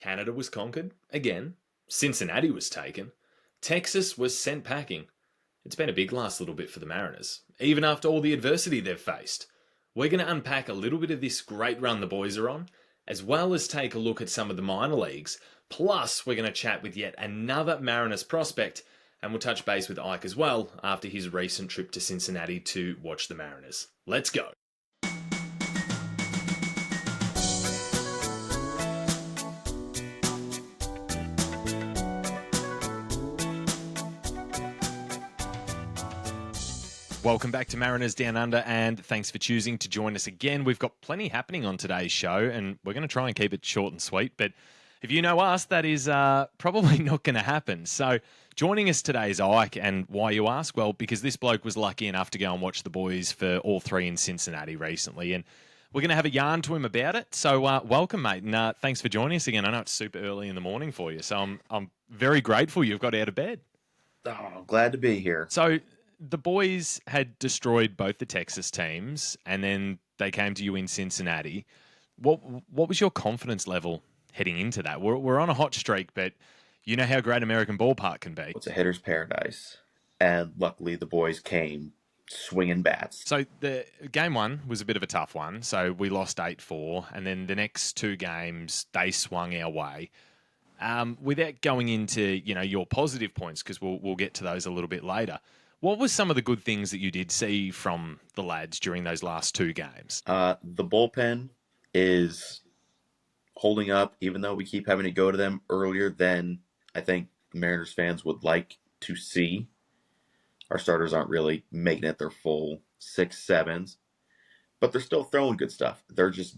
Canada was conquered, again. Cincinnati was taken. Texas was sent packing. It's been a big last little bit for the Mariners, even after all the adversity they've faced. We're going to unpack a little bit of this great run the boys are on, as well as take a look at some of the minor leagues. Plus, we're going to chat with yet another Mariners prospect, and we'll touch base with Ike as well after his recent trip to Cincinnati to watch the Mariners. Let's go. Welcome back to Mariners Down Under, and thanks for choosing to join us again. We've got plenty happening on today's show, and we're going to try and keep it short and sweet, but if you know us, that is probably not going to happen. So joining us today is Ike, and why you ask? Well, because this bloke was lucky enough to go and watch the boys for all three in Cincinnati recently, and we're going to have a yarn to him about it. So welcome, mate, and thanks for joining us again. I know it's super early in the morning for you, so I'm very grateful you've got out of bed. Oh, glad to be here. So the boys had destroyed both the Texas teams, and then they came to you in Cincinnati. What was your confidence level heading into that? We're on a hot streak, but you know how great American Ballpark can be. It's a hitter's paradise, and luckily the boys came swinging bats. So the game one was a bit of a tough one. So we lost 8-4, and then the next two games they swung our way. Without going into your positive points, because we'll get to those a little bit later. What were some of the good things that you did see from the lads during those last two games? The bullpen is holding up, even though we keep having to go to them earlier than I think Mariners fans would like to see. Our starters aren't really making it their full 6-7s, but they're still throwing good stuff. They're just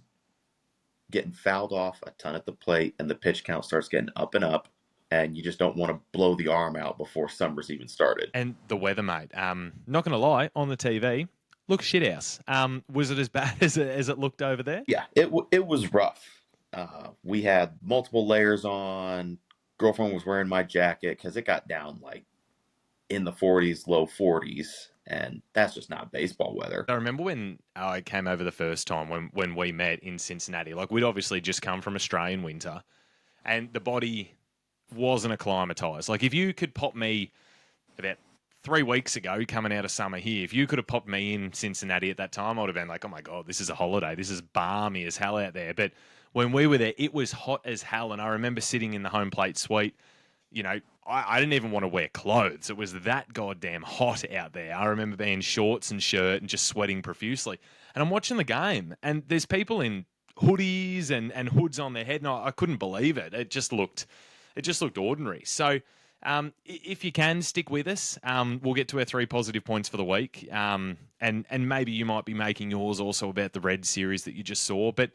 getting fouled off a ton at the plate, and the pitch count starts getting up and up. And you just don't want to blow the arm out before summer's even started. And the weather, mate. Not going to lie, on the TV, look shithouse. Was it as bad as it looked over there? Yeah, it was rough. We had multiple layers on. Girlfriend was wearing my jacket because it got down like in the 40s, low 40s, and that's just not baseball weather. I remember when I came over the first time when we met in Cincinnati. Like, we'd obviously just come from Australian winter, and the body wasn't acclimatized. Like, if you could pop me about 3 weeks ago coming out of summer here, if you could have popped me in Cincinnati at that time, I would have been like, oh my God, this is a holiday. This is balmy as hell out there. But when we were there, it was hot as hell. And I remember sitting in the home plate suite, I didn't even want to wear clothes. It was that goddamn hot out there. I remember being shorts and shirt and just sweating profusely. And I'm watching the game, and there's people in hoodies and hoods on their head, and I couldn't believe it. It just looked ordinary. So if you can, stick with us. We'll get to our 3 positive points for the week. And maybe you might be making yours also about the Red series that you just saw. But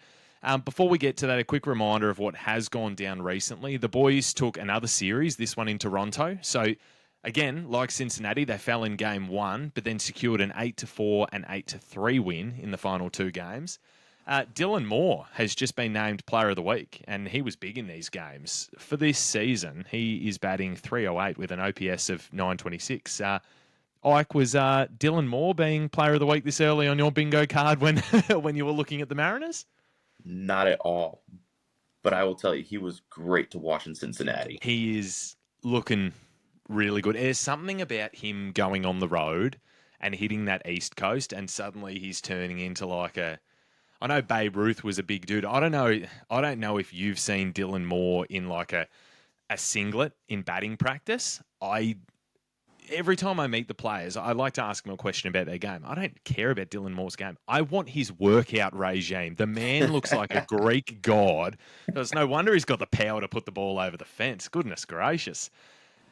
before we get to that, a quick reminder of what has gone down recently. The boys took another series, this one in Toronto. So again, like Cincinnati, they fell in game 1, but then secured an 8-4 and 8-3 win in the final 2 games. Dylan Moore has just been named Player of the Week, and he was big in these games. For this season, he is batting .308 with an OPS of 926. Ike, was Dylan Moore being Player of the Week this early on your bingo card when when you were looking at the Mariners? Not at all. But I will tell you, he was great to watch in Cincinnati. He is looking really good. There's something about him going on the road and hitting that East Coast, and suddenly he's turning into like a... I know Babe Ruth was a big dude. I don't know if you've seen Dylan Moore in like a singlet in batting practice. Every time I meet the players, I like to ask them a question about their game. I don't care about Dylan Moore's game. I want his workout regime. The man looks like a Greek god. It's no wonder he's got the power to put the ball over the fence. Goodness gracious.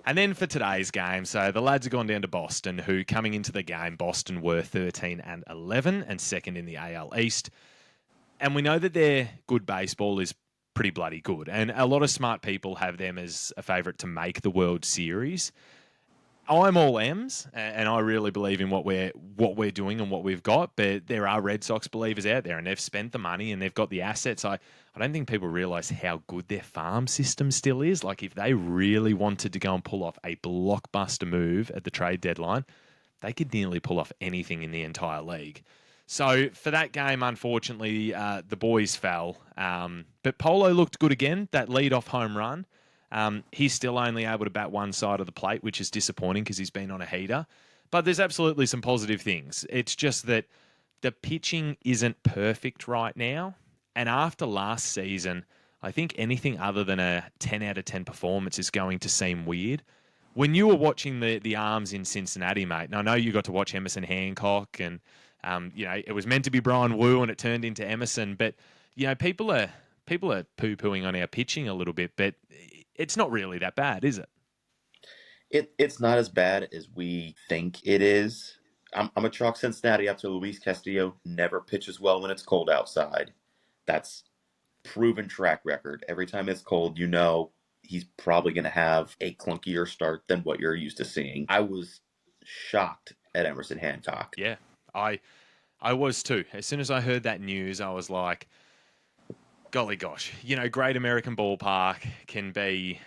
And then for today's game, so the lads have gone down to Boston, who coming into the game, Boston were 13-11 and second in the AL East. And we know that their good baseball is pretty bloody good. And a lot of smart people have them as a favourite to make the World Series. I'm all M's, and I really believe in what we're doing and what we've got. But there are Red Sox believers out there, and they've spent the money and they've got the assets. I don't think people realise how good their farm system still is. Like, if they really wanted to go and pull off a blockbuster move at the trade deadline, they could nearly pull off anything in the entire league. So for that game, unfortunately, the boys fell. But Polo looked good again. That lead-off home run. He's still only able to bat one side of the plate, which is disappointing because he's been on a heater. But there's absolutely some positive things. It's just that the pitching isn't perfect right now. And after last season, I think anything other than a 10 out of 10 performance is going to seem weird. When you were watching the arms in Cincinnati, mate, and I know you got to watch Emerson Hancock, and it was meant to be Brian Wu, and it turned into Emerson. But people are poo pooing on our pitching a little bit, but it's not really that bad, is it? It's not as bad as we think it is. I'm a chalk Cincinnati up to Luis Castillo. Never pitches well when it's cold outside. That's proven track record. Every time it's cold, he's probably going to have a clunkier start than what you're used to seeing. I was shocked at Emerson Hancock. Yeah, I was too. As soon as I heard that news, I was like, golly gosh, Great American Ballpark can be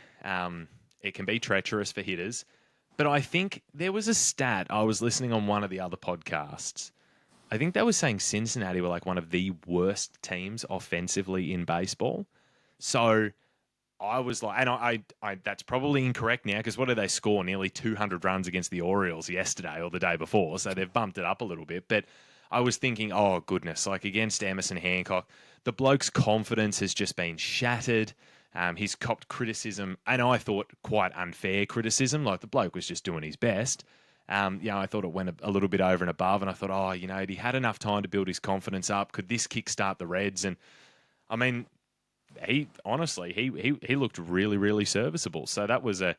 it can be treacherous for hitters. But I think there was a stat I was listening on one of the other podcasts. I think they were saying Cincinnati were like one of the worst teams offensively in baseball. So I was like, and I that's probably incorrect now because what did they score? Nearly 200 runs against the Orioles yesterday or the day before. So they've bumped it up a little bit. But I was thinking, oh, goodness, like against Emerson Hancock, the bloke's confidence has just been shattered. He's copped criticism, and I thought quite unfair criticism. Like the bloke was just doing his best. I thought it went a little bit over and above, and I thought, oh, he had enough time to build his confidence up. Could this kickstart the Reds? And I mean, he honestly he looked really, really serviceable. So that was a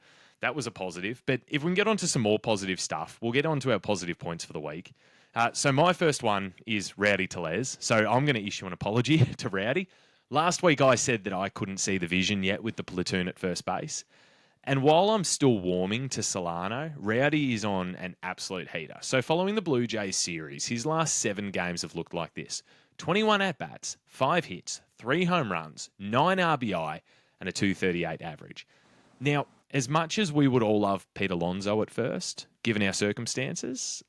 positive. But if we can get on to some more positive stuff, we'll get on to our positive points for the week. So my first one is Rowdy Tellez. So I'm going to issue an apology to Rowdy. Last week I said that I couldn't see the vision yet with the platoon at first base. And while I'm still warming to Solano, Rowdy is on an absolute heater. So following the Blue Jays series, his last 7 games have looked like this. 21 at-bats, 5 hits, 3 home runs, 9 RBI, and a 238 average. Now, as much as we would all love Pete Alonso at first, given our circumstances,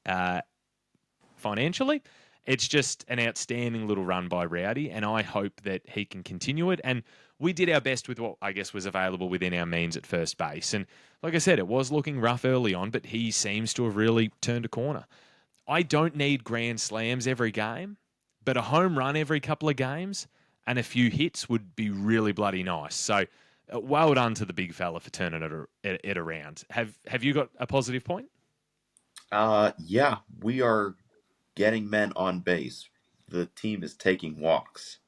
financially, it's just an outstanding little run by Rowdy, and I hope that he can continue it. And we did our best with what I guess was available within our means at first base. And like I said, it was looking rough early on, but he seems to have really turned a corner. I don't need grand slams every game, but a home run every couple of games and a few hits would be really bloody nice. So well done to the big fella for turning it around. Have you got a positive point? Yeah, we are getting men on base. The team is taking walks.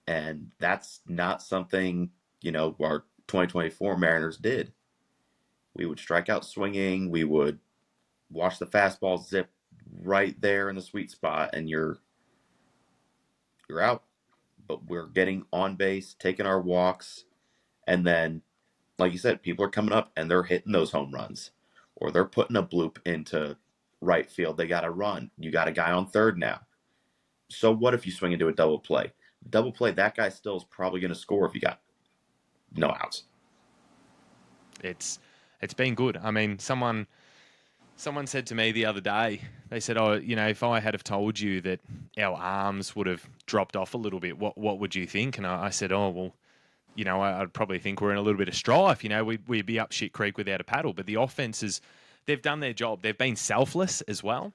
And that's not something, our 2024 Mariners did. We would strike out swinging. We would watch the fastball zip right there in the sweet spot, and you're out. But we're getting on base, taking our walks, and then, like you said, people are coming up and they're hitting those home runs, or they're putting a bloop into right field. They got to run. You got a guy on third now. So what if you swing into a double play? Double play, that guy still is probably going to score if you got no outs. It's been good. I mean, someone said to me the other day, they said, "Oh, if I had have told you that our arms would have dropped off a little bit, what would you think?" And I said, "Oh, well, I'd probably think we're in a little bit of strife. We'd be up shit creek without a paddle." But the offenses, they've done their job. They've been selfless as well.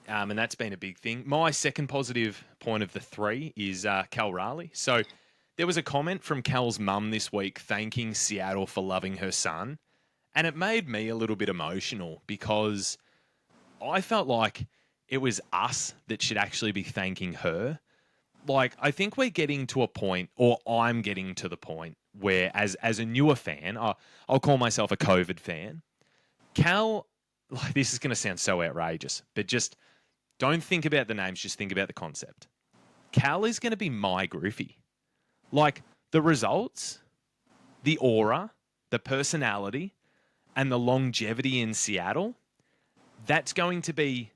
And that's been a big thing. My second positive point of the 3 is Cal Raleigh. So there was a comment from Cal's mum this week thanking Seattle for loving her son. And it made me a little bit emotional because I felt like it was us that should actually be thanking her. Like, I think we're getting to a point, or I'm getting to the point, where as a newer fan, I'll call myself a COVID fan. Cal, like, this is going to sound so outrageous, but just don't think about the names, just think about the concept. Cal is going to be my Griffey. Like, the results, the aura, the personality, and the longevity in Seattle, that's going to be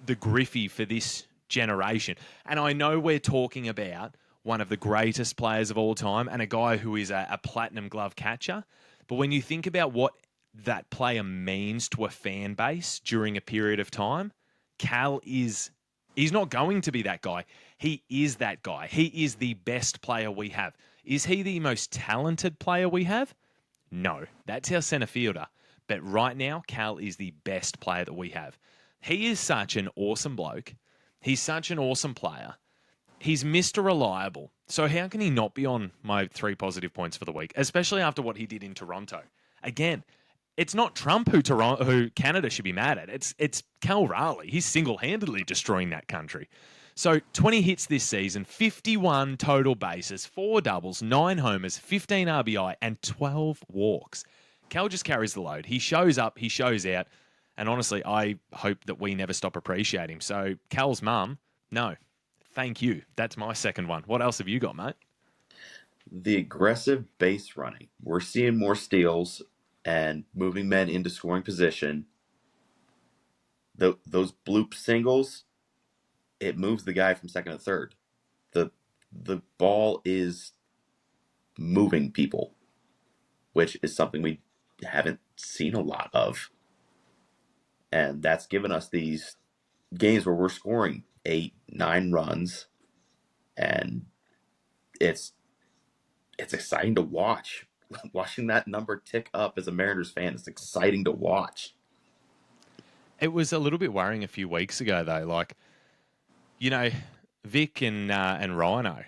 the Griffey for this generation. And I know we're talking about one of the greatest players of all time and a guy who is a platinum glove catcher. But when you think about what that player means to a fan base during a period of time, Cal is He's not going to be that guy. He is that guy. He is the best player we have. Is he the most talented player we have? No, that's our centre fielder. But right now, Cal is the best player that we have. He is such an awesome bloke. He's such an awesome player. He's Mr. Reliable. So how can he not be on my 3 positive points for the week, especially after what he did in Toronto? Again, it's not Trump who Canada should be mad at. It's Cal Raleigh. He's single-handedly destroying that country. So 20 hits this season, 51 total bases, 4 doubles, 9 homers, 15 RBI, and 12 walks. Cal just carries the load. He shows up, he shows out, and honestly, I hope that we never stop appreciating him. So Cal's mum, no, thank you. That's my second one. What else have you got, mate? The aggressive base running. We're seeing more steals and moving men into scoring position. Those bloop singles, it moves the guy from second to third. The ball is moving people, which is something we haven't seen a lot of. And that's given us these games where we're scoring 8, 9 runs, and it's exciting to watch. Watching that number tick up as a Mariners fan is exciting to watch. It was a little bit worrying a few weeks ago, though. Like, you know, Vic and Rhino,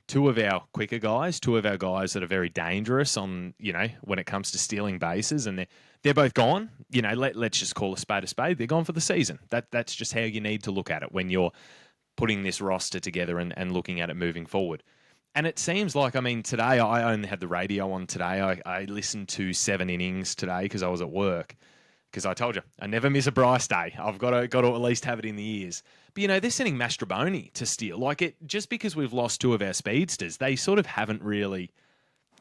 2 of our quicker guys, 2 of our guys that are very dangerous on, when it comes to stealing bases, and they're both gone. Let's just call a spade a spade. They're gone for the season. That's just how you need to look at it when you're putting this roster together and looking at it moving forward. And it seems like, today I only had the radio on today. I listened to 7 innings today because I was at work. Because I told you, I never miss a Bryce day. I've got to at least have it in the ears. But, they're sending Mastroboni to steal. Just because we've lost 2 of our speedsters, they sort of haven't really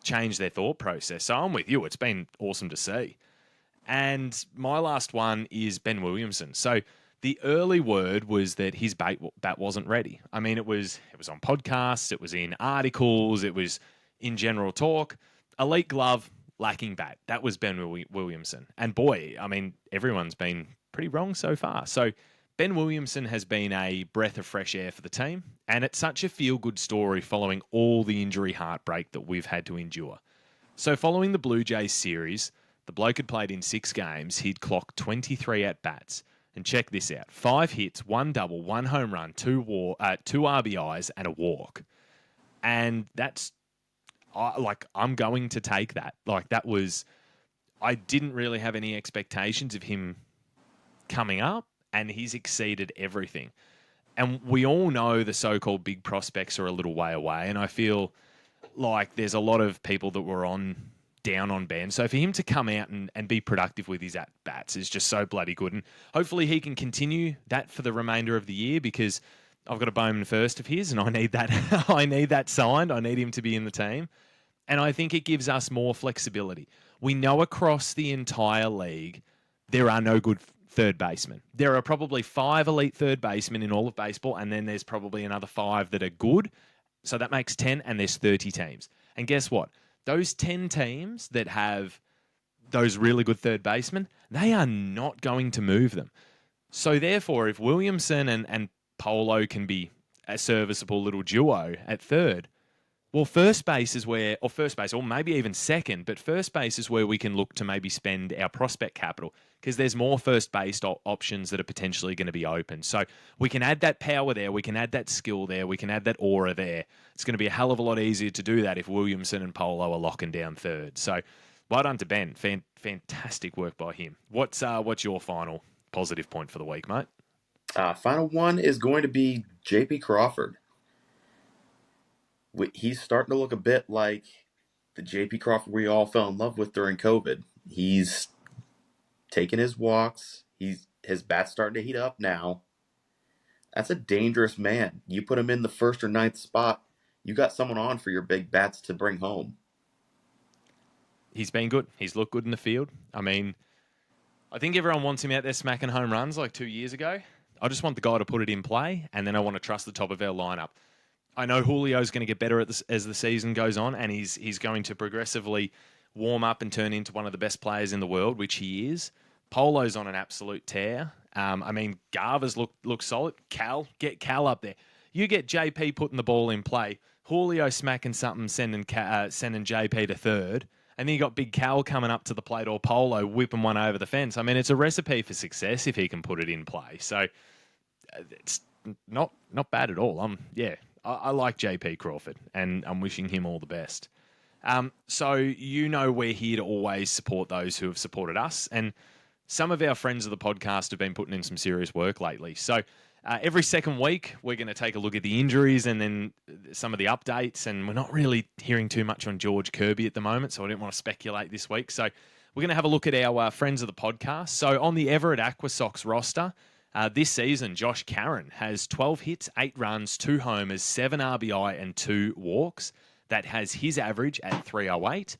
changed their thought process. So I'm with you. It's been awesome to see. And my last one is Ben Williamson. So the early word was that his bat wasn't ready. It was on podcasts, it was in articles, it was in general talk. Elite glove, lacking bat. That was Ben Williamson. And boy, everyone's been pretty wrong so far. So Ben Williamson has been a breath of fresh air for the team. And it's such a feel-good story following all the injury heartbreak that we've had to endure. So following the Blue Jays series, the bloke had played in 6 games. He'd clocked 23 at-bats. And check this out. 5 hits, 1 double, 1 home run, 2 RBIs, and a walk. And that's I'm going to take that. I didn't really have any expectations of him coming up, and he's exceeded everything. And we all know the so-called big prospects are a little way away, and I feel like there's a lot of people that were down on Ben. So for him to come out and be productive with his at-bats is just so bloody good. And hopefully he can continue that for the remainder of the year, because I've got a Bowman first of his, and I need that. I need that signed. I need him to be in the team. And I think it gives us more flexibility. We know across the entire league, there are no good third basemen. There are probably 5 elite third basemen in all of baseball, and then there's probably another 5 that are good. So that makes 10, and there's 30 teams. And guess what? Those 10 teams that have those really good third basemen, they are not going to move them. So therefore, if Williamson and Polo can be a serviceable little duo at third, well, first base, or maybe even second, but first base is where we can look to maybe spend our prospect capital, because there's more first base options that are potentially going to be open. So we can add that power there, we can add that skill there, we can add that aura there. It's going to be a hell of a lot easier to do that if Williamson and Polo are locking down third. So well done to Ben. Fantastic work by him. What's your final positive point for the week, mate? Final one is going to be J.P. Crawford. He's starting to look a bit like the J.P. Crawford we all fell in love with during COVID. He's taking his walks. His bat's starting to heat up now. That's a dangerous man. You put him in the 1st or 9th spot, you got someone on for your big bats to bring home. He's been good. He's looked good in the field. I think everyone wants him out there smacking home runs like 2 years ago. I just want the guy to put it in play, and then I want to trust the top of our lineup. I know Julio's going to get better as the season goes on, and he's going to progressively warm up and turn into one of the best players in the world, which he is. Polo's on an absolute tear, I mean, Garver's look solid. Get Cal up there. You get JP putting the ball in play. Julio smacking something, sending JP to third. And then you got Big Cal coming up to the plate, or Polo whipping one over the fence. I mean, it's a recipe for success if he can put it in play. So it's not bad at all. I like JP Crawford, and I'm wishing him all the best. So we're here to always support those who have supported us, and some of our friends of the podcast have been putting in some serious work lately. So every second week, we're going to take a look at the injuries and then some of the updates. And we're not really hearing too much on George Kirby at the moment, so I didn't want to speculate this week. So we're going to have a look at our friends of the podcast. So on the Everett Aqua Sox roster, this season, Josh Caron has 12 hits, 8 runs, 2 homers, 7 RBI, and 2 walks. That has his average at 308.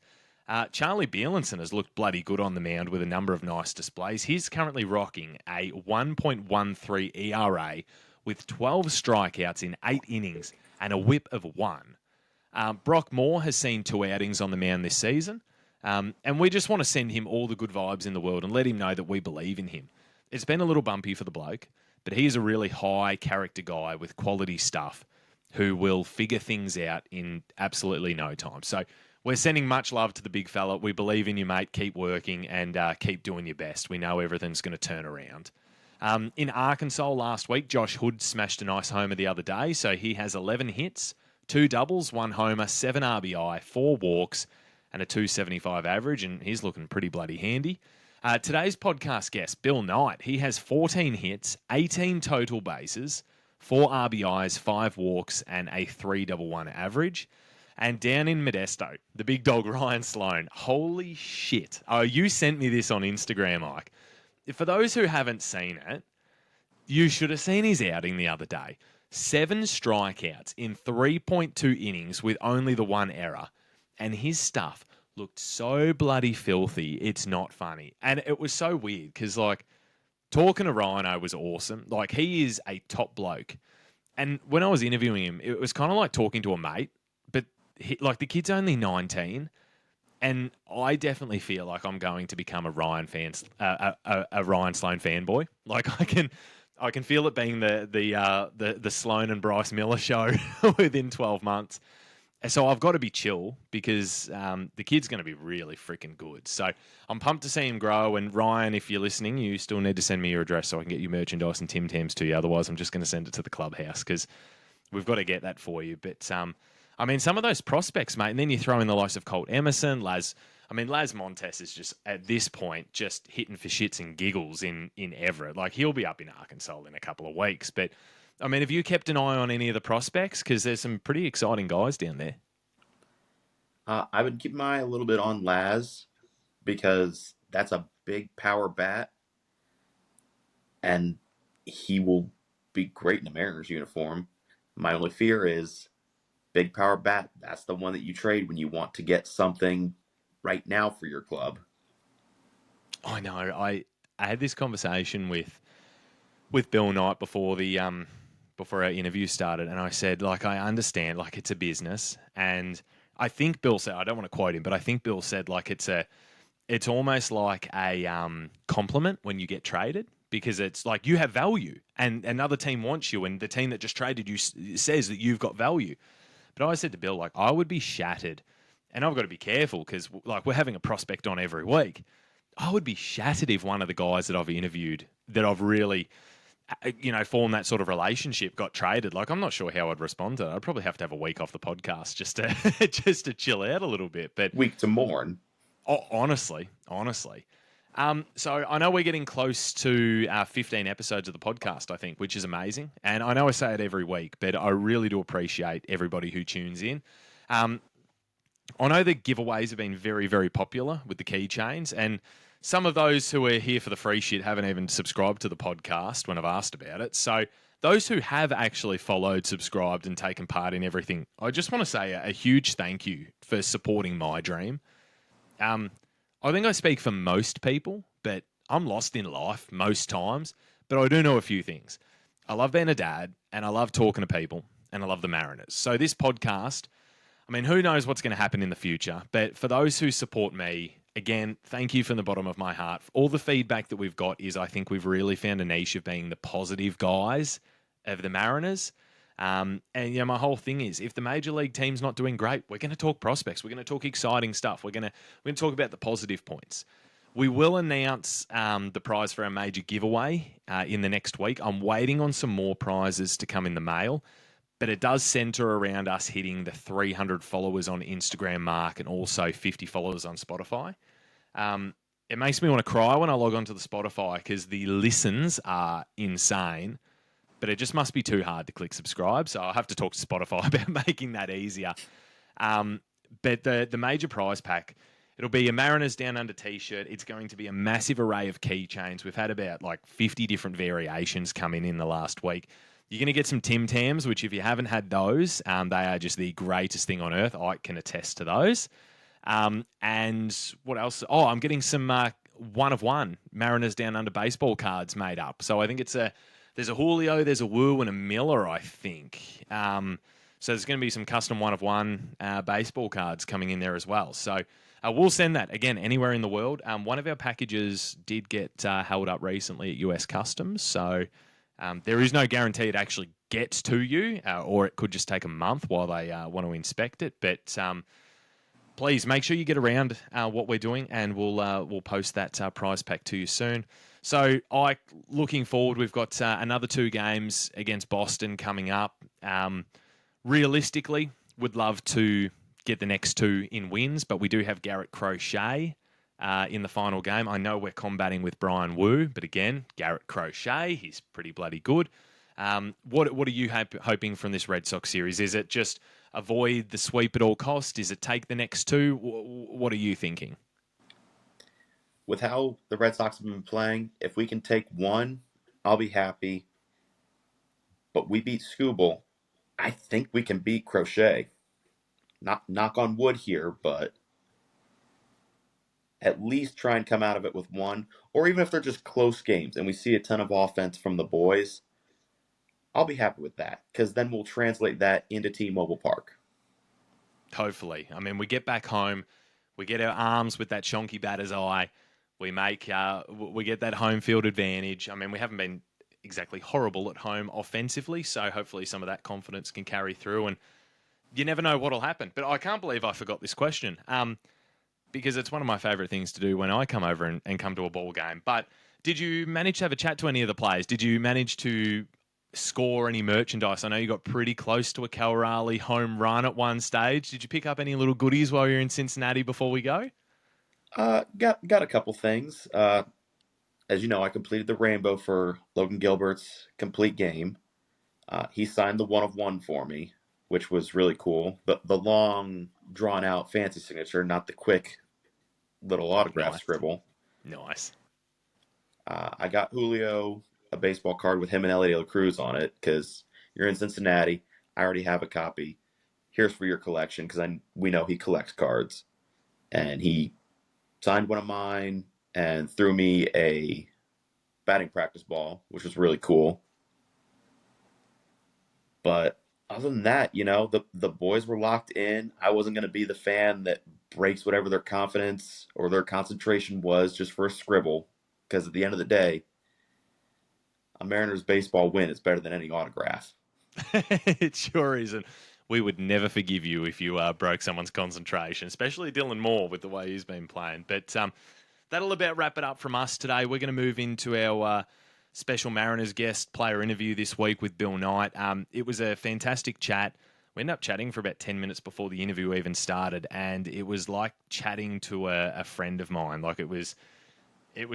Charlie Bielenson has looked bloody good on the mound with a number of nice displays. He's currently rocking a 1.13 ERA with 12 strikeouts in 8 innings and a whip of 1. Brock Moore has seen 2 outings on the mound this season. And we just want to send him all the good vibes in the world and let him know that we believe in him. It's been a little bumpy for the bloke, but he is a really high character guy with quality stuff who will figure things out in absolutely no time. So we're sending much love to the big fella. We believe in you, mate. Keep working and keep doing your best. We know everything's going to turn around. In Arkansas last week, Josh Hood smashed a nice homer the other day. So he has 11 hits, 2 doubles, 1 homer, 7 RBI, 4 walks, and a 275 average, and he's looking pretty bloody handy. Today's podcast guest, Bill Knight, he has 14 hits, 18 total bases, 4 RBIs, 5 walks, and a 3.11 average. And down in Modesto, the big dog Ryan Sloan. Holy shit. Oh, you sent me this on Instagram, Mike. For those who haven't seen it, you should have seen his outing the other day. 7 strikeouts in 3.2 innings with only the 1 error. And his stuff looked so bloody filthy, it's not funny. And it was so weird because, like, talking to Rhino was awesome. Like, he is a top bloke. And when I was interviewing him, it was kind of like talking to a mate. But, the kid's only 19. And I definitely feel like I'm going to become a Ryan Sloan fanboy. Like, I can feel it being the Sloan and Bryce Miller show within 12 months. So I've got to be chill because the kid's going to be really freaking good. So I'm pumped to see him grow. And Ryan, if you're listening, you still need to send me your address so I can get you merchandise and Tim Tams to you. Otherwise, I'm just going to send it to the clubhouse because we've got to get that for you. But I mean, some of those prospects, mate, and then you throw in the likes of Colt Emerson, Laz Montes is just, at this point, just hitting for shits and giggles in Everett. Like, he'll be up in Arkansas in a couple of weeks. But I mean, have you kept an eye on any of the prospects? Because there's some pretty exciting guys down there. I would keep my eye a little bit on Laz because that's a big power bat, and he will be great in a Mariners uniform. My only fear is big power bat. That's the one that you trade when you want to get something right now for your club. I know. I had this conversation with Bill Knight before our interview started, and I said, like, I understand, like, it's a business, and I think Bill said, I don't want to quote him, but I think Bill said, like, it's almost like a compliment when you get traded, because it's like you have value, and another team wants you, and the team that just traded you says that you've got value. But I said to Bill, like, I would be shattered, and I've got to be careful because, like, we're having a prospect on every week. I would be shattered if one of the guys that I've interviewed that I've really, formed that sort of relationship got traded. Like, I'm not sure how I'd respond to it. I'd probably have to have a week off the podcast just to just to chill out a little bit. But week to mourn. Oh, honestly. So I know we're getting close to 15 episodes of the podcast, I think, which is amazing. And I know I say it every week, but I really do appreciate everybody who tunes in. I know the giveaways have been very, very popular with the keychains, and some of those who are here for the free shit haven't even subscribed to the podcast when I've asked about it. So those who have actually followed, subscribed, and taken part in everything, I just want to say a huge thank you for supporting my dream. I think I speak for most people, but I'm lost in life most times. But I do know a few things. I love being a dad, and I love talking to people, and I love the Mariners. So this podcast, I mean, who knows what's going to happen in the future? But for those who support me, again, thank you from the bottom of my heart. All the feedback that we've got is I think we've really found a niche of being the positive guys of the Mariners. And my whole thing is, if the major league team's not doing great, we're going to talk prospects. We're going to talk exciting stuff. We're going to talk about the positive points. We will announce the prize for our major giveaway in the next week. I'm waiting on some more prizes to come in the mail, but it does center around us hitting the 300 followers on Instagram mark and also 50 followers on Spotify. It makes me want to cry when I log onto the Spotify because the listens are insane, but it just must be too hard to click subscribe. So I'll have to talk to Spotify about making that easier. But the major prize pack, it'll be a Mariners Down Under t-shirt. It's going to be a massive array of keychains. We've had about 50 different variations come in the last week. You're going to get some Tim Tams, which if you haven't had those, they are just the greatest thing on earth. I can attest to those. And what else? Oh, I'm getting some one of one Mariners Down Under baseball cards made up. So I think there's a Julio, there's a Wu, and a Miller, I think. So there's going to be some custom one of one baseball cards coming in there as well. So we'll send that again anywhere in the world. One of our packages did get held up recently at US Customs, so there is no guarantee it actually gets to you, or it could just take a month while they want to inspect it. But please make sure you get around what we're doing, and we'll post that prize pack to you soon. So, looking forward, we've got another 2 games against Boston coming up. Realistically, would love to get the next 2 in wins, but we do have Garrett Crochet in the final game. I know we're combating with Brian Wu, but again, Garrett Crochet, he's pretty bloody good. What are you hoping from this Red Sox series? Is it just avoid the sweep at all costs? Is it take the next 2? What are you thinking? With how the Red Sox have been playing, if we can take 1, I'll be happy. But we beat Scooble. I think we can beat Crochet. Not knock on wood here, but at least try and come out of it with 1. Or even if they're just close games and we see a ton of offense from the boys, I'll be happy with that because then we'll translate that into T-Mobile Park. Hopefully. I mean, we get back home, we get our arms with that chonky batter's eye, we get that home field advantage. I mean, we haven't been exactly horrible at home offensively, so hopefully some of that confidence can carry through, and you never know what'll happen. But I can't believe I forgot this question, because it's one of my favourite things to do when I come over and come to a ball game. But did you manage to have a chat to any of the players? Did you manage to score any merchandise? I know you got pretty close to a Cal Raleigh home run at one stage. Did you pick up any little goodies while you're in Cincinnati before we go? Got a couple things. As you know, I completed the rainbow for Logan Gilbert's complete game. He signed the 1 of 1 for me, which was really cool. The long, drawn out, fancy signature, not the quick little autograph scribble. Nice. I got Julio a baseball card with him and Elliot De La Cruz on it because you're in Cincinnati. I already have a copy. Here's for your collection because we know he collects cards. And he signed one of mine and threw me a batting practice ball, which was really cool. But other than that, the boys were locked in. I wasn't going to be the fan that breaks whatever their confidence or their concentration was just for a scribble. Because at the end of the day, a Mariners baseball win is better than any autograph. It sure is. And we would never forgive you if you broke someone's concentration, especially Dylan Moore with the way he's been playing. But that'll about wrap it up from us today. We're going to move into our special Mariners guest player interview this week with Bill Knight. It was a fantastic chat. We ended up chatting for about 10 minutes before the interview even started, and it was like chatting to a friend of mine. Like it was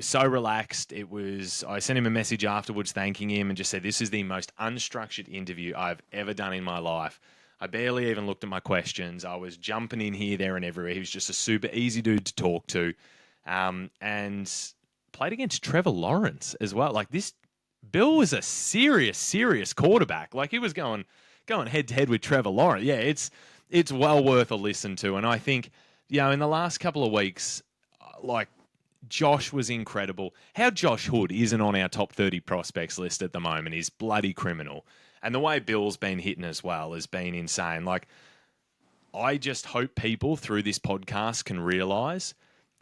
so relaxed. I sent him a message afterwards thanking him and just said, this is the most unstructured interview I've ever done in my life. I barely even looked at my questions. I was jumping in here, there, and everywhere. He was just a super easy dude to talk to. And played against Trevor Lawrence as well. Like this, Bill was a serious quarterback. Like he was going head to head with Trevor Lawrence. Yeah, it's well worth a listen to. And I think, in the last couple of weeks, like Josh was incredible. How Josh Hood isn't on our top 30 prospects list at the moment is bloody criminal. And the way Bill's been hitting as well has been insane. Like, I just hope people through this podcast can realise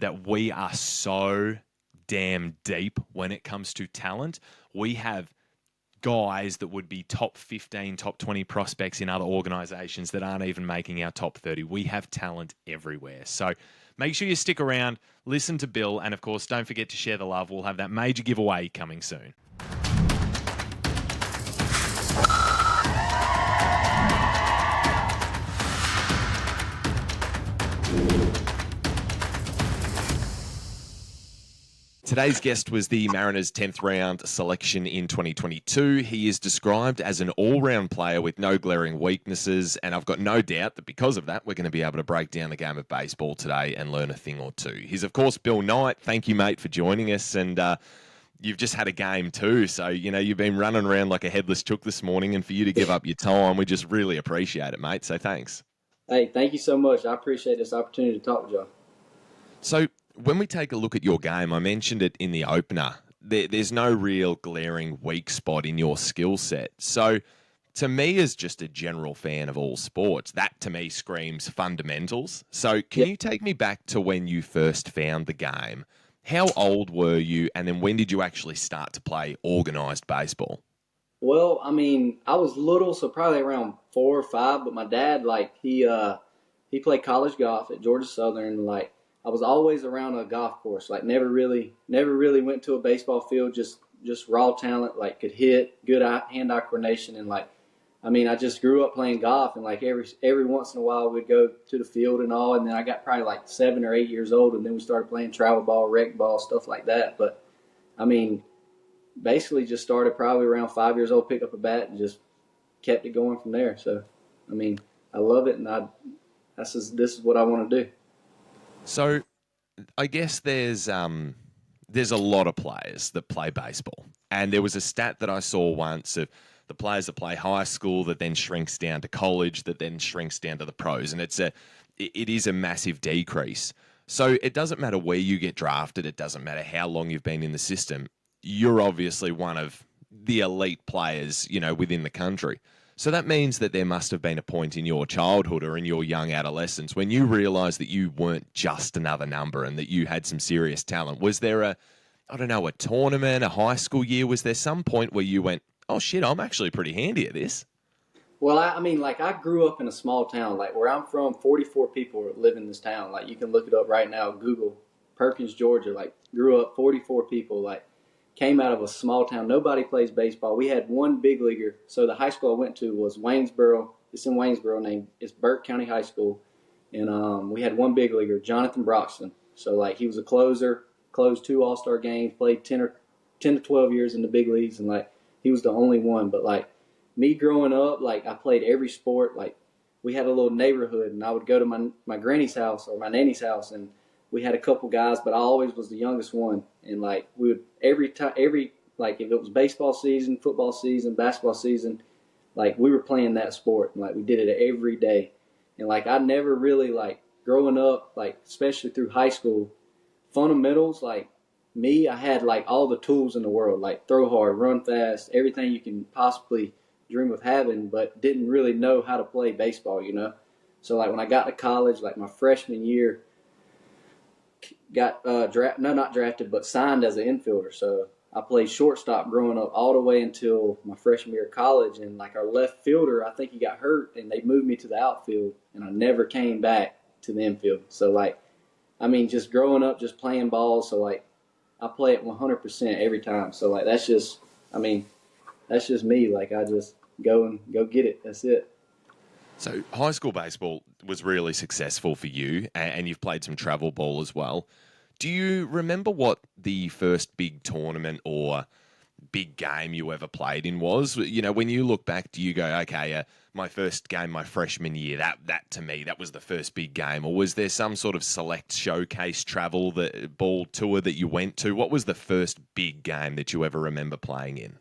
that we are so damn deep when it comes to talent. We have guys that would be top 15, top 20 prospects in other organizations that aren't even making our top 30. We have talent everywhere. So make sure you stick around, listen to Bill, and of course, don't forget to share the love. We'll have that major giveaway coming soon. Today's guest was the Mariners' 10th round selection in 2022. He is described as an all-round player with no glaring weaknesses, and I've got no doubt that because of that, we're going to be able to break down the game of baseball today and learn a thing or two. He's, of course, Bill Knight. Thank you, mate, for joining us, and you've just had a game too, so, you've been running around like a headless chook this morning, and for you to give up your time, we just really appreciate it, mate, so thanks. Hey, thank you so much. I appreciate this opportunity to talk with y'all. So when we take a look at your game, I mentioned it in the opener, there's no real glaring weak spot in your skill set. So to me, as just a general fan of all sports, that to me screams fundamentals. So can you take me back to when you first found the game? How old were you, and then when did you actually start to play organised baseball? Well, I mean, I was little, so probably around 4 or 5, but my dad, he played college golf at Georgia Southern. I was always around a golf course, never really went to a baseball field, just raw talent, could hit, good hand-eye coordination, and I just grew up playing golf, and every once in a while we'd go to the field and all, and then I got probably 7 or 8 years old, and then we started playing travel ball, rec ball, stuff like that. But I mean, basically just started probably around 5 years old, picked up a bat and just kept it going from there. So, I mean, I love it, and this is what I want to do. So I guess there's a lot of players that play baseball. And there was a stat that I saw once of the players that play high school that then shrinks down to college, that then shrinks down to the pros. And it is a massive decrease. So it doesn't matter where you get drafted. It doesn't matter how long you've been in the system. You're obviously one of the elite players, within the country. So that means that there must have been a point in your childhood or in your young adolescence when you realised that you weren't just another number and that you had some serious talent. Was there a tournament, a high school year? Was there some point where you went, oh shit, I'm actually pretty handy at this? Well, I grew up in a small town. Where I'm from, 44 people live in this town. You can look it up right now, Google, Perkins, Georgia. Grew up, 44 people. Came out of a small town. Nobody plays baseball. We had one big leaguer. So the high school I went to was Waynesboro. It's in Waynesboro. It's Burke County High School. And we had one big leaguer, Jonathan Broxton. So he was a closer, closed 2 All-Star games, played 10 to 12 years in the big leagues, and he was the only one. But me growing up, I played every sport. We had a little neighborhood, and I would go to my granny's house or my nanny's house, and we had a couple guys, but I always was the youngest one. And we would every if it was baseball season, football season, basketball season, we were playing that sport, and we did it every day. And I never really growing up, especially through high school, fundamentals me, I had all the tools in the world, throw hard, run fast, everything you can possibly dream of having, but didn't really know how to play baseball, So when I got to college, my freshman year, got not drafted, but signed as an infielder. So I played shortstop growing up all the way until my freshman year of college. And our left fielder, I think he got hurt, and they moved me to the outfield, and I never came back to the infield. So just growing up, just playing ball. So I play it 100% every time. So that's just me. I just go get it. That's it. So high school baseball was really successful for you, and you've played some travel ball as well. Do you remember what the first big tournament or big game you ever played in was? When you look back, do you go, okay, my first game my freshman year, that to me, that was the first big game? Or was there some sort of select showcase travel ball tour that you went to? What was the first big game that you ever remember playing in?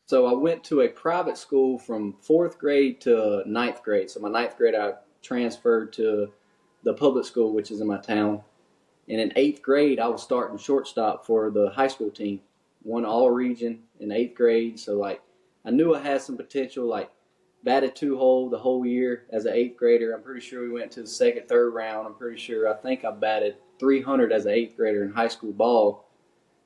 So I went to a private school from 4th grade to 9th grade. So my 9th grade, I transferred to the public school, which is in my town. And in 8th grade, I was starting shortstop for the high school team. Won all region in 8th grade. So I knew I had some potential. batted 2 hole the whole year as an eighth grader. I'm pretty sure we went to the second, third round. I think I batted 300 as an eighth grader in high school ball,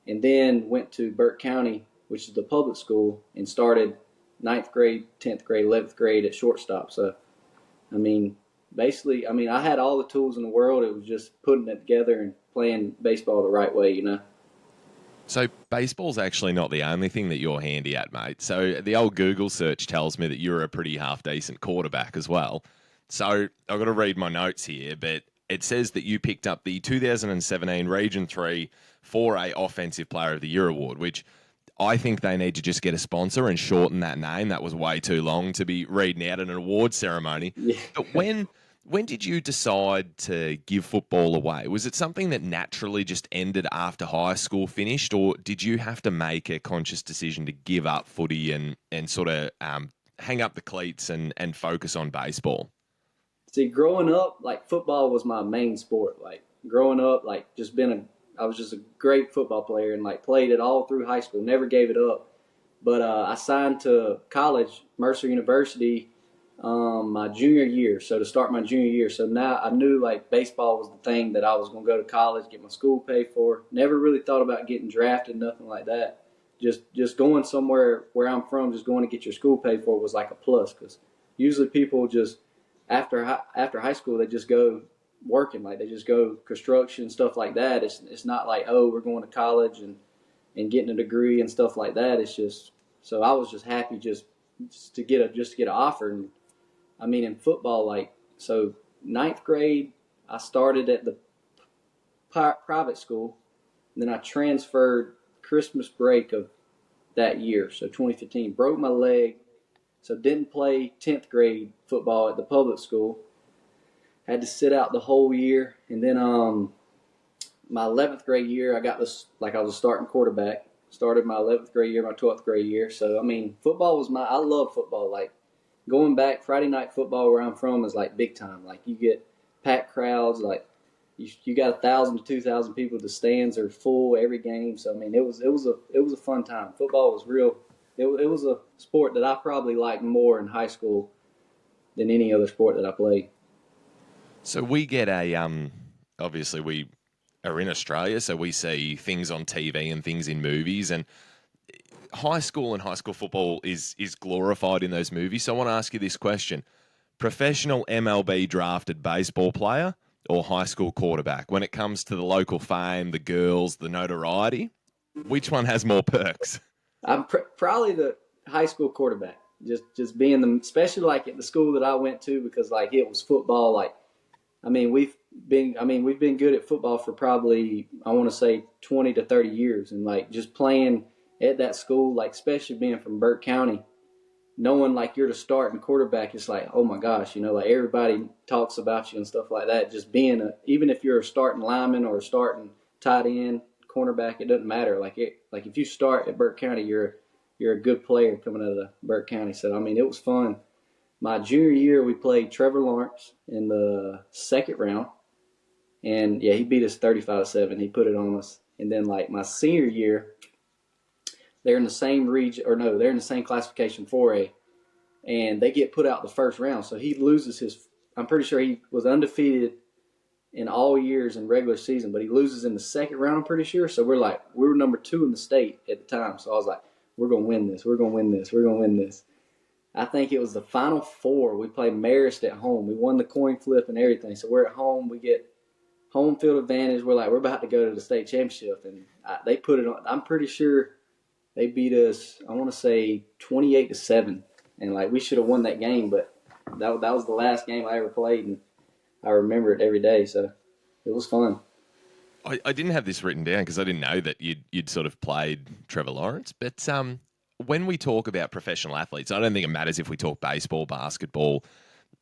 and then went to Burke County, which is the public school, and started ninth grade, 10th grade, 11th grade at shortstop. So, I mean, basically, I had all the tools in the world. It was just putting it together and playing baseball the right way, you know. So baseball's actually not the only thing that you're handy at, mate. So the old Google search tells me that you're a pretty half-decent quarterback as well. So I've got to read my notes here, but it says that you picked up the 2017 Region 3 4A Offensive Player of the Year award, which I think they need to just get a sponsor and shorten that name. That was way too long to be reading out at an award ceremony. Yeah. But when did you decide to give football away? Was it something that naturally just ended after high school finished, or did you have to make a conscious decision to give up footy and sort of hang up the cleats and focus on baseball? See, growing up, like football was my main sport. Like growing up, like I was just a great football player and like played it all through high school. Never gave it up. But I signed to college, Mercer University, my junior year. So to start my junior year, so now I knew like baseball was the thing that I was going to go to college, get my school paid for. Never really thought about getting drafted, nothing like that. Just going somewhere where I'm from, just going to get your school paid for was like a plus, because usually people just after high school they just go working, like they just go construction, stuff like that. It's not like, oh, we're going to college and getting a degree and stuff like that. It's just, so I was just happy just to get an offer. And I mean, in football, like, so ninth grade I started at the private school, and then I transferred Christmas break of that year, so 2015. Broke my leg, so didn't play 10th grade football at the public school. Had to sit out the whole year, and then my 11th grade year, I got this, like I was a starting quarterback. Started my 11th grade year, my 12th grade year. So, I mean, football was I love football. Like, going back, Friday night football where I'm from is like big time. Like, you get packed crowds, like, you got 1,000 to 2,000 people. The stands are full every game. So, I mean, it was a fun time. Football was real. It was a sport that I probably liked more in high school than any other sport that I played. So we get obviously we are in Australia, so we see things on TV and things in movies, and high school and high school football is glorified in those movies. So I want to ask you this question: professional MLB drafted baseball player or high school quarterback? When it comes to the local fame, the girls, the notoriety, which one has more perks? I'm probably the high school quarterback. Just being especially like at the school that I went to, because like it was football. Like, we've been good at football for probably, I want to say 20 to 30 years, and like just playing at that school, like especially being from Burke County, knowing like you're the starting quarterback, it's like, oh my gosh, like everybody talks about you and stuff like that. Just being even if you're a starting lineman or a starting tight end, cornerback, it doesn't matter. Like if you start at Burke County, you're a good player coming out of the Burke County. So it was fun. My junior year, we played Trevor Lawrence in the second round, and yeah, he beat us 35-7. He put it on us. And then like my senior year, they're in the same region, or no, they're in the same classification, 4A, and they get put out the first round. So he loses his. I'm pretty sure he was undefeated in all years in regular season, but he loses in the second round, I'm pretty sure. So we were number 2 in the state at the time. So I was like, we're going to win this. We're going to win this. We're going to win this. I think it was the Final Four. We played Marist at home. We won the coin flip and everything. So we're at home. We get home field advantage. We're about to go to the state championship. And they put it on. I'm pretty sure they beat us, I want to say 28-7. And like we should have won that game, but that was the last game I ever played. And I remember it every day. So it was fun. I didn't have this written down because I didn't know that you'd sort of played Trevor Lawrence. But when we talk about professional athletes, I don't think it matters if we talk baseball, basketball,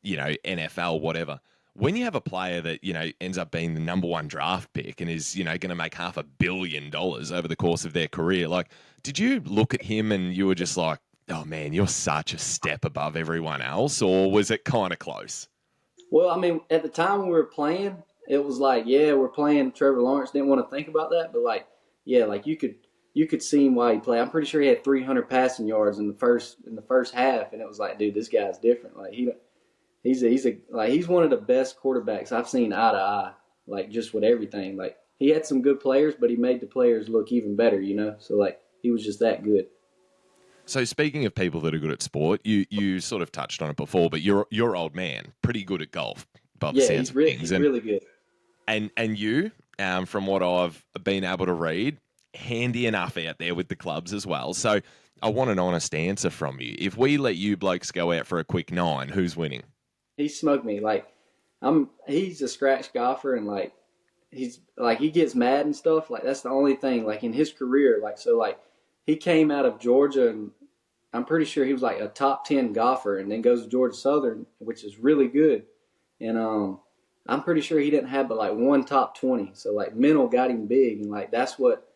NFL, whatever. When you have a player that, ends up being the number 1 draft pick and is, going to make $500 million over the course of their career, like, did you look at him and you were just like, oh man, you're such a step above everyone else? Or was it kind of close? Well, at the time we were playing, it was like, yeah, we're playing Trevor Lawrence. Didn't want to think about that, but like, yeah, like you could you could see him while he played. I'm pretty sure he had 300 passing yards in the first half, and it was like, dude, this guy's different. Like he's one of the best quarterbacks I've seen eye to eye. Like just with everything. Like he had some good players, but he made the players look even better. So like he was just that good. So speaking of people that are good at sport, you sort of touched on it before, but your old man, pretty good at golf by the sounds of things. He's really good. And you, from what I've been able to read, handy enough out there with the clubs as well. So I want an honest answer from you. If we let you blokes go out for a quick 9, who's winning? He smoked me. Like he's a scratch golfer, and like he's like he gets mad and stuff. Like that's the only thing. Like in his career, like he came out of Georgia, and I'm pretty sure he was like a top 10 golfer, and then goes to Georgia Southern, which is really good. And I'm pretty sure he didn't have but like one top 20. So like mental got him big, and like that's what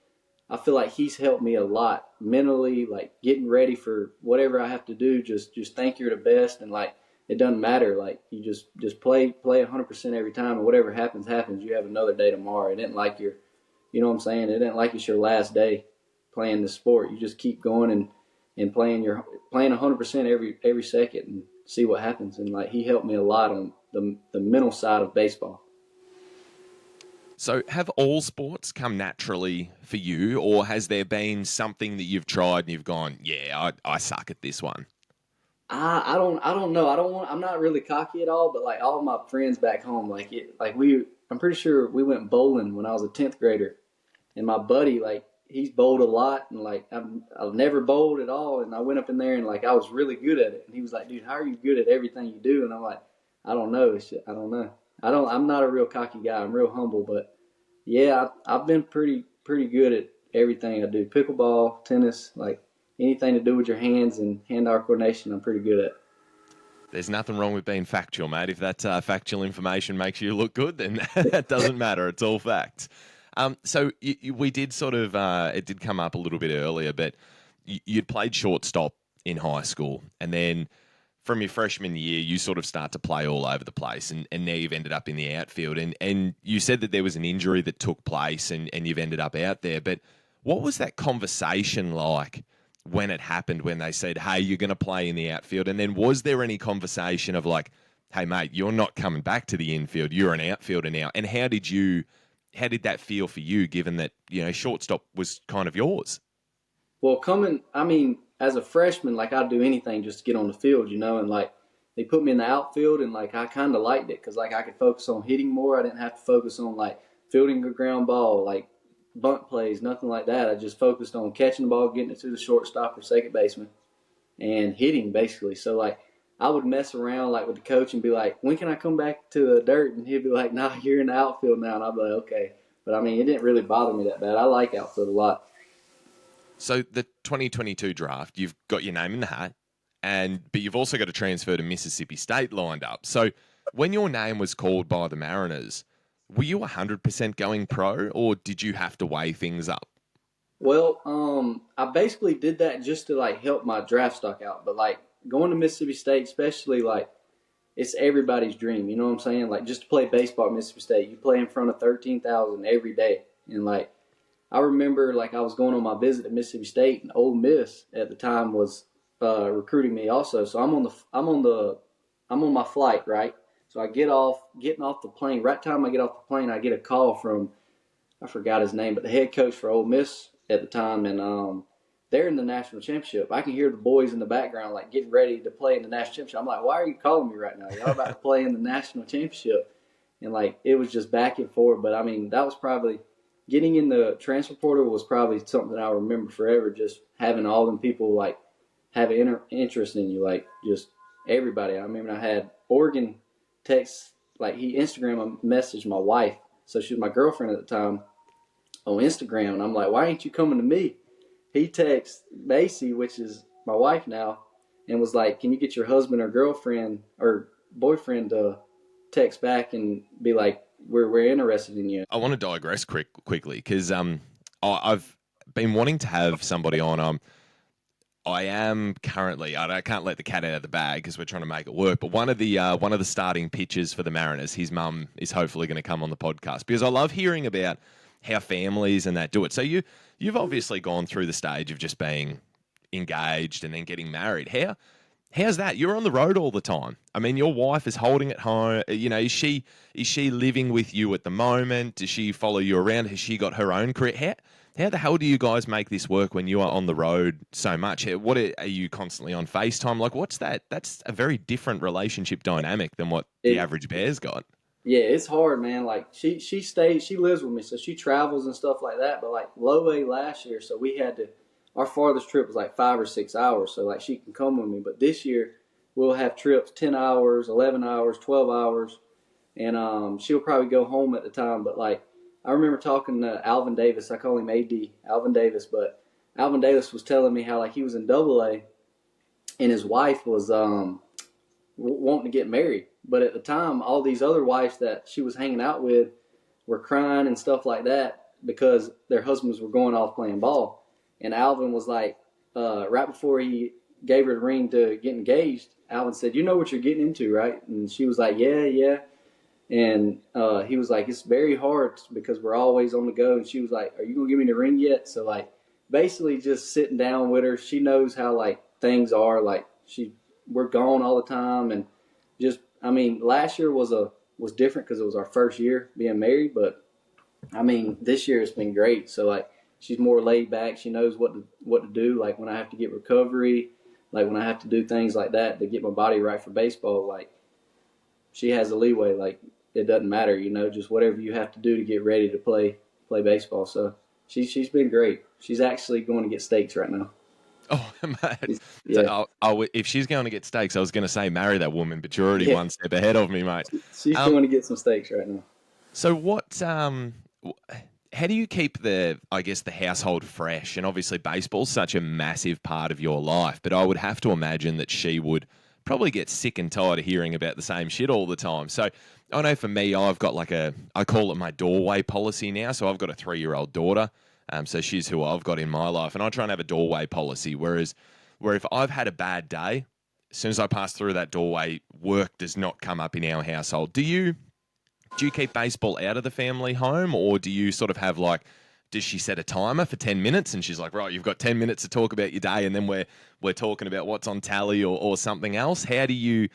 I feel like he's helped me a lot mentally, like getting ready for whatever I have to do. Just think you're the best, and like it doesn't matter. Like you just play 100% every time, and whatever happens. You have another day tomorrow. It isn't like you know what I'm saying? It isn't like it's your last day playing this sport. You just keep going and playing 100% every second and see what happens. And like he helped me a lot on the mental side of baseball. So have all sports come naturally for you, or has there been something that you've tried and you've gone, yeah, I suck at this one? I don't know. I'm not really cocky at all, but like all my friends back home, I'm pretty sure we went bowling when I was a 10th grader, and my buddy, like he's bowled a lot, and like I've never bowled at all, and I went up in there and like I was really good at it, and he was like, dude, how are you good at everything you do? And I'm like, I don't know. I don't know. I'm not a real cocky guy. I'm real humble, but yeah, I've been pretty good at everything I do. Pickleball, tennis, like anything to do with your hands and hand-eye coordination, I'm pretty good at. There's nothing wrong with being factual, mate. If that factual information makes you look good, then that doesn't matter. It's all facts. So we did sort of, it did come up a little bit earlier, but you'd played shortstop in high school, and then from your freshman year, you sort of start to play all over the place, and now you've ended up in the outfield. And you said that there was an injury that took place, and you've ended up out there. But what was that conversation like when it happened, when they said, hey, you're going to play in the outfield? And then was there any conversation of like, hey, mate, you're not coming back to the infield, you're an outfielder now? And how did that feel for you, given that, shortstop was kind of yours? Well, as a freshman, like I'd do anything just to get on the field, and like they put me in the outfield, and like I kind of liked it because like I could focus on hitting more. I didn't have to focus on like fielding a ground ball, like bunt plays, nothing like that. I just focused on catching the ball, getting it to the shortstop or second baseman, and hitting basically. So like I would mess around like with the coach and be like, when can I come back to the dirt? And he'd be like, nah, you're in the outfield now. And I'd be like, okay. But it didn't really bother me that bad. I like outfield a lot. So the 2022 draft, you've got your name in the hat, but you've also got a transfer to Mississippi State lined up. So when your name was called by the Mariners, were you 100% going pro, or did you have to weigh things up? Well, I basically did that just to like help my draft stock out. But like going to Mississippi State, especially like it's everybody's dream. You know what I'm saying? Like just to play baseball at Mississippi State, you play in front of 13,000 every day, and like I remember like I was going on my visit to Mississippi State, and Ole Miss at the time was recruiting me also. So I'm on my flight, right? So I getting off the plane. Right time I get off the plane, I get a call from, I forgot his name, but the head coach for Ole Miss at the time, and they're in the national championship. I can hear the boys in the background like getting ready to play in the national championship. I'm like, why are you calling me right now? Y'all about to play in the national championship, and like it was just back and forth. But that was probably. Getting in the transfer portal was probably something I remember forever, just having all them people, like, have an interest in you, like, just everybody. I remember I had Oregon text, like, he Instagram messaged my wife, so she was my girlfriend at the time, on Instagram, and I'm like, why ain't you coming to me? He texted Macy, which is my wife now, and was like, can you get your husband or girlfriend or boyfriend to text back and be like, we're interested in you. I want to digress quickly because I've been wanting to have somebody on. I am currently, I can't let the cat out of the bag because we're trying to make it work. But one of the starting pitchers for the Mariners, his mum is hopefully going to come on the podcast because I love hearing about how families and that do it. So you've obviously gone through the stage of just being engaged and then getting married. How's that? You're on the road all the time. I mean, your wife is holding at home. You know, is she living with you at the moment? Does she follow you around? Has she got her own career? How the hell do you guys make this work when you are on the road so much? What are you constantly on FaceTime? Like, what's that? That's a very different relationship dynamic than what the average bear's got. Yeah, it's hard, man. Like she stays, she lives with me, so she travels and stuff like that. But like low A last year, so we had to. Our farthest trip was like 5 or 6 hours, so like she can come with me. But this year we'll have trips 10 hours, 11 hours, 12 hours, and she'll probably go home at the time. But like I remember talking to Alvin Davis. I call him AD, Alvin Davis. But Alvin Davis was telling me how like he was in Double A, and his wife was wanting to get married. But at the time, all these other wives that she was hanging out with were crying and stuff like that because their husbands were going off playing ball. And Alvin was like, right before he gave her the ring to get engaged, Alvin said, "You know what you're getting into, right?" And she was like, "Yeah, yeah." And he was like, "It's very hard because we're always on the go." And she was like, "Are you going to give me the ring yet?" So like basically just sitting down with her. She knows how like things are. Like we're gone all the time. And just, I mean, last year was different because it was our first year being married. But I mean, this year it's been great. So like she's more laid back. She knows what to do. Like when I have to get recovery, like when I have to do things like that to get my body right for baseball, like she has a leeway. Like it doesn't matter, just whatever you have to do to get ready to play baseball. So she's been great. She's actually going to get steaks right now. Oh, mate. Yeah. So, if she's going to get steaks, I was going to say marry that woman, but you're already one step ahead of me, mate. She's going to get some steaks right now. So how do you keep the household fresh? And obviously baseball's such a massive part of your life, but I would have to imagine that she would probably get sick and tired of hearing about the same shit all the time. So I know for me, I've got I call it my doorway policy now. So I've got a 3-year-old daughter. So she's who I've got in my life, and I try and have a doorway policy. Where if I've had a bad day, as soon as I pass through that doorway, work does not come up in our household. Do you keep baseball out of the family home, or do you sort of have does she set a timer for 10 minutes and she's like, right, you've got 10 minutes to talk about your day, and then we're talking about what's on tally or something else? How do you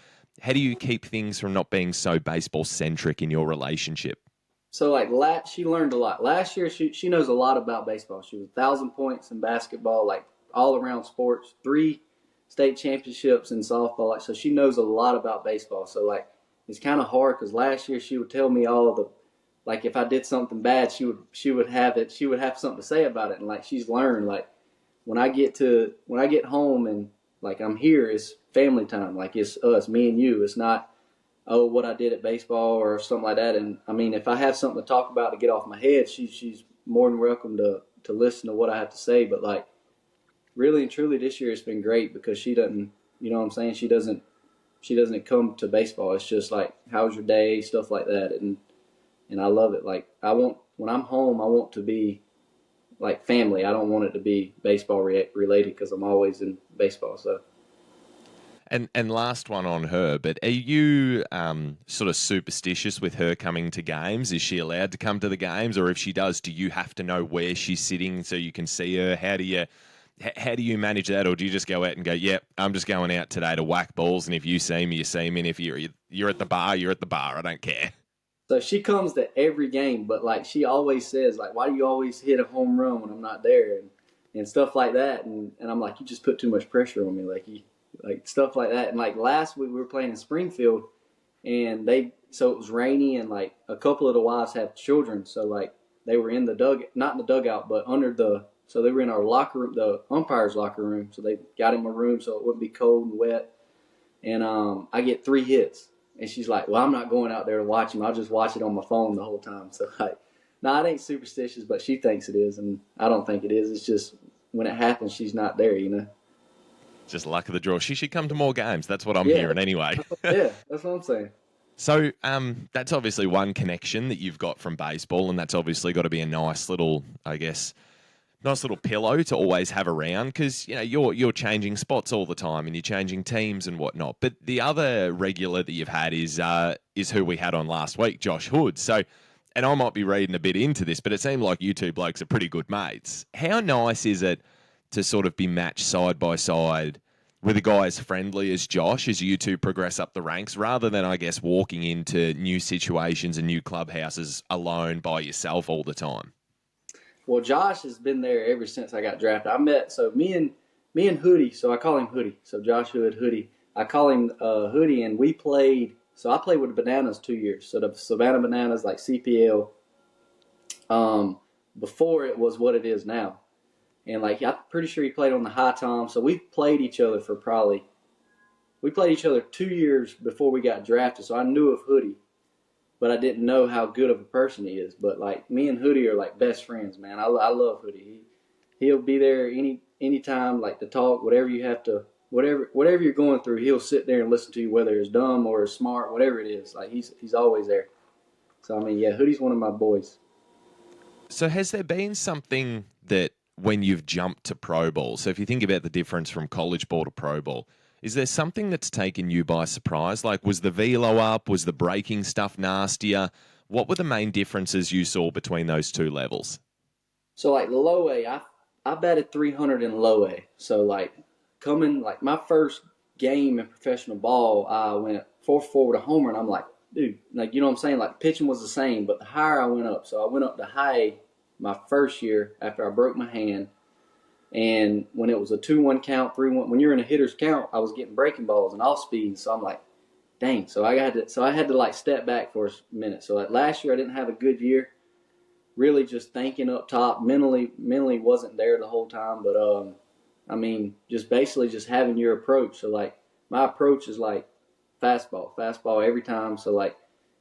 keep things from not being so baseball centric in your relationship? So like she learned a lot. Last year she knows a lot about baseball. She was 1,000 points in basketball, like all around sports, 3 state championships in softball. Like so she knows a lot about baseball. So like it's kind of hard because last year she would tell me all the like if I did something bad, she would have something to say about it. And like she's learned like when I get home and like I'm here, it's family time. Like it's us, me and you. It's not what I did at baseball or something like that. And I mean, if I have something to talk about to get off my head, she's more than welcome to listen to what I have to say. But like really and truly this year it's been great because she doesn't, you know what I'm saying? She doesn't come to baseball. It's just like, how's your day? Stuff like that. And I love it. Like when I'm home, I want to be like family. I don't want it to be baseball related because I'm always in baseball. So. And last one on her, but are you sort of superstitious with her coming to games? Is she allowed to come to the games, or if she does, do you have to know where she's sitting so you can see her? How do you manage that, or do you just go out and go, "Yep, I'm just going out today to whack balls, and if you see me, you see me, and if you're at the bar, you're at the bar. I don't care." So she comes to every game, but like she always says, like, "Why do you always hit a home run when I'm not there?" and stuff like that. And I'm like, "You just put too much pressure on me, like stuff like that." And like last week we were playing in Springfield, and so it was rainy, and like a couple of the wives have children, so like they were in the not in the dugout, but so they were in our locker room, the umpire's locker room. So they got in my room so it wouldn't be cold and wet. And I get 3 hits, and she's like, "Well, I'm not going out there to watch him. I'll just watch it on my phone the whole time." So like, it ain't superstitious, but she thinks it is, and I don't think it is. It's just when it happens, she's not there, Just luck of the draw. She should come to more games. That's what I'm hearing anyway. Yeah, that's what I'm saying. So that's obviously one connection that you've got from baseball, and that's obviously got to be a nice little, nice little pillow to always have around because you're changing spots all the time and you're changing teams and whatnot. But the other regular that you've had is who we had on last week, Josh Hood. So and I might be reading a bit into this, but it seemed like you two blokes are pretty good mates. How nice is it to sort of be matched side by side with a guy as friendly as Josh as you two progress up the ranks, rather than, I guess, walking into new situations and new clubhouses alone by yourself all the time? Well, Josh has been there ever since I got drafted. Me and Hoodie, so I call him Hoodie. So Josh Hoodie. I call him Hoodie, and we played. So I played with the Bananas 2 years. So the Savannah Bananas, like CPL, before it was what it is now. And like I'm pretty sure he played on the High Tom. So we played each other 2 years before we got drafted. So I knew of Hoodie, but I didn't know how good of a person he is. But like me and Hoodie are like best friends, man. I love Hoodie. He'll be there anytime, like to talk, whatever you have to, whatever you're going through. He'll sit there and listen to you, whether it's dumb or it's smart, whatever it is. Like he's always there. So I mean, yeah, Hoodie's one of my boys. So has there been something that when you've jumped to pro ball, so if you think about the difference from college ball to pro ball, is there something that's taken you by surprise? Like, was the velo up? Was the braking stuff nastier? What were the main differences you saw between those two levels? So like the low A, I batted 300 in low A. So like my first game in professional ball, I went 4-4 with a homer, and I'm like, dude, like, you know what I'm saying? Like pitching was the same, but the higher I went up. So I went up to high A my first year after I broke my hand. And when it was a 2-1 count, 3-1, when you're in a hitter's count, I was getting breaking balls and off speed. So I'm like, dang. So I had to like step back for a minute. So like last year I didn't have a good year. Really just thinking up top, mentally wasn't there the whole time. But I mean, just basically just having your approach. So like my approach is like fastball every time. So like,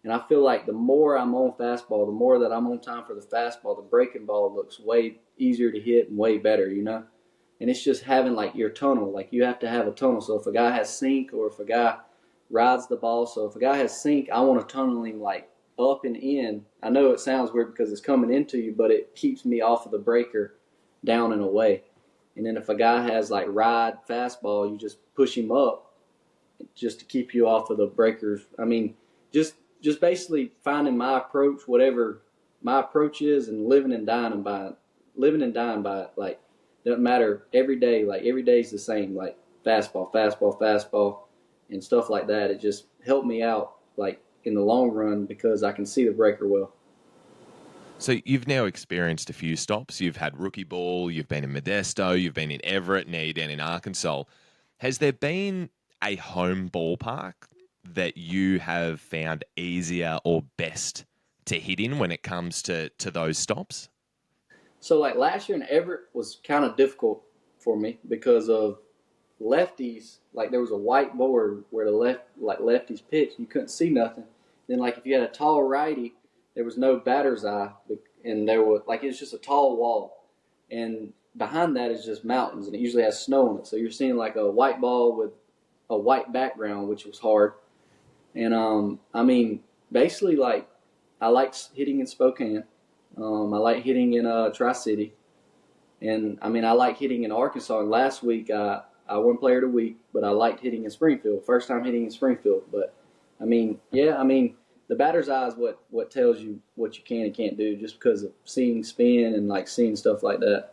and I feel like the more I'm on fastball, the more that I'm on time for the fastball, the breaking ball looks way easier to hit and way better, you know? And it's just having like your tunnel. Like you have to have a tunnel. So if a guy has sink or if a guy rides the ball, so if a guy has sink, I want to tunnel him like up and in. I know it sounds weird because it's coming into you, but it keeps me off of the breaker down and away. And then if a guy has like ride fastball, you just push him up just to keep you off of the breakers. I mean, just basically finding my approach, whatever my approach is, and living and dying by it. Like, doesn't matter every day. Like, every day's the same. Like, fastball, and stuff like that. It just helped me out, like, in the long run because I can see the breaker well. So you've now experienced a few stops. You've had rookie ball, you've been in Modesto, you've been in Everett, now you're down in Arkansas. Has there been a home ballpark that you have found easier or best to hit in when it comes to those stops? So like last year in Everett was kind of difficult for me because of lefties. Like there was a white board where the lefties pitched, you couldn't see nothing. Then like if you had a tall righty, there was no batter's eye, and there was like it's just a tall wall, and behind that is just mountains, and it usually has snow on it. So you're seeing like a white ball with a white background, which was hard. And I mean, basically, like I like hitting in Spokane. I like hitting in Tri-City, and I mean, I like hitting in Arkansas. And last week, I won Player of the Week, but I liked hitting in Springfield. First time hitting in Springfield, but I mean, yeah, I mean, the batter's eye is what tells you what you can and can't do, just because of seeing spin and like seeing stuff like that.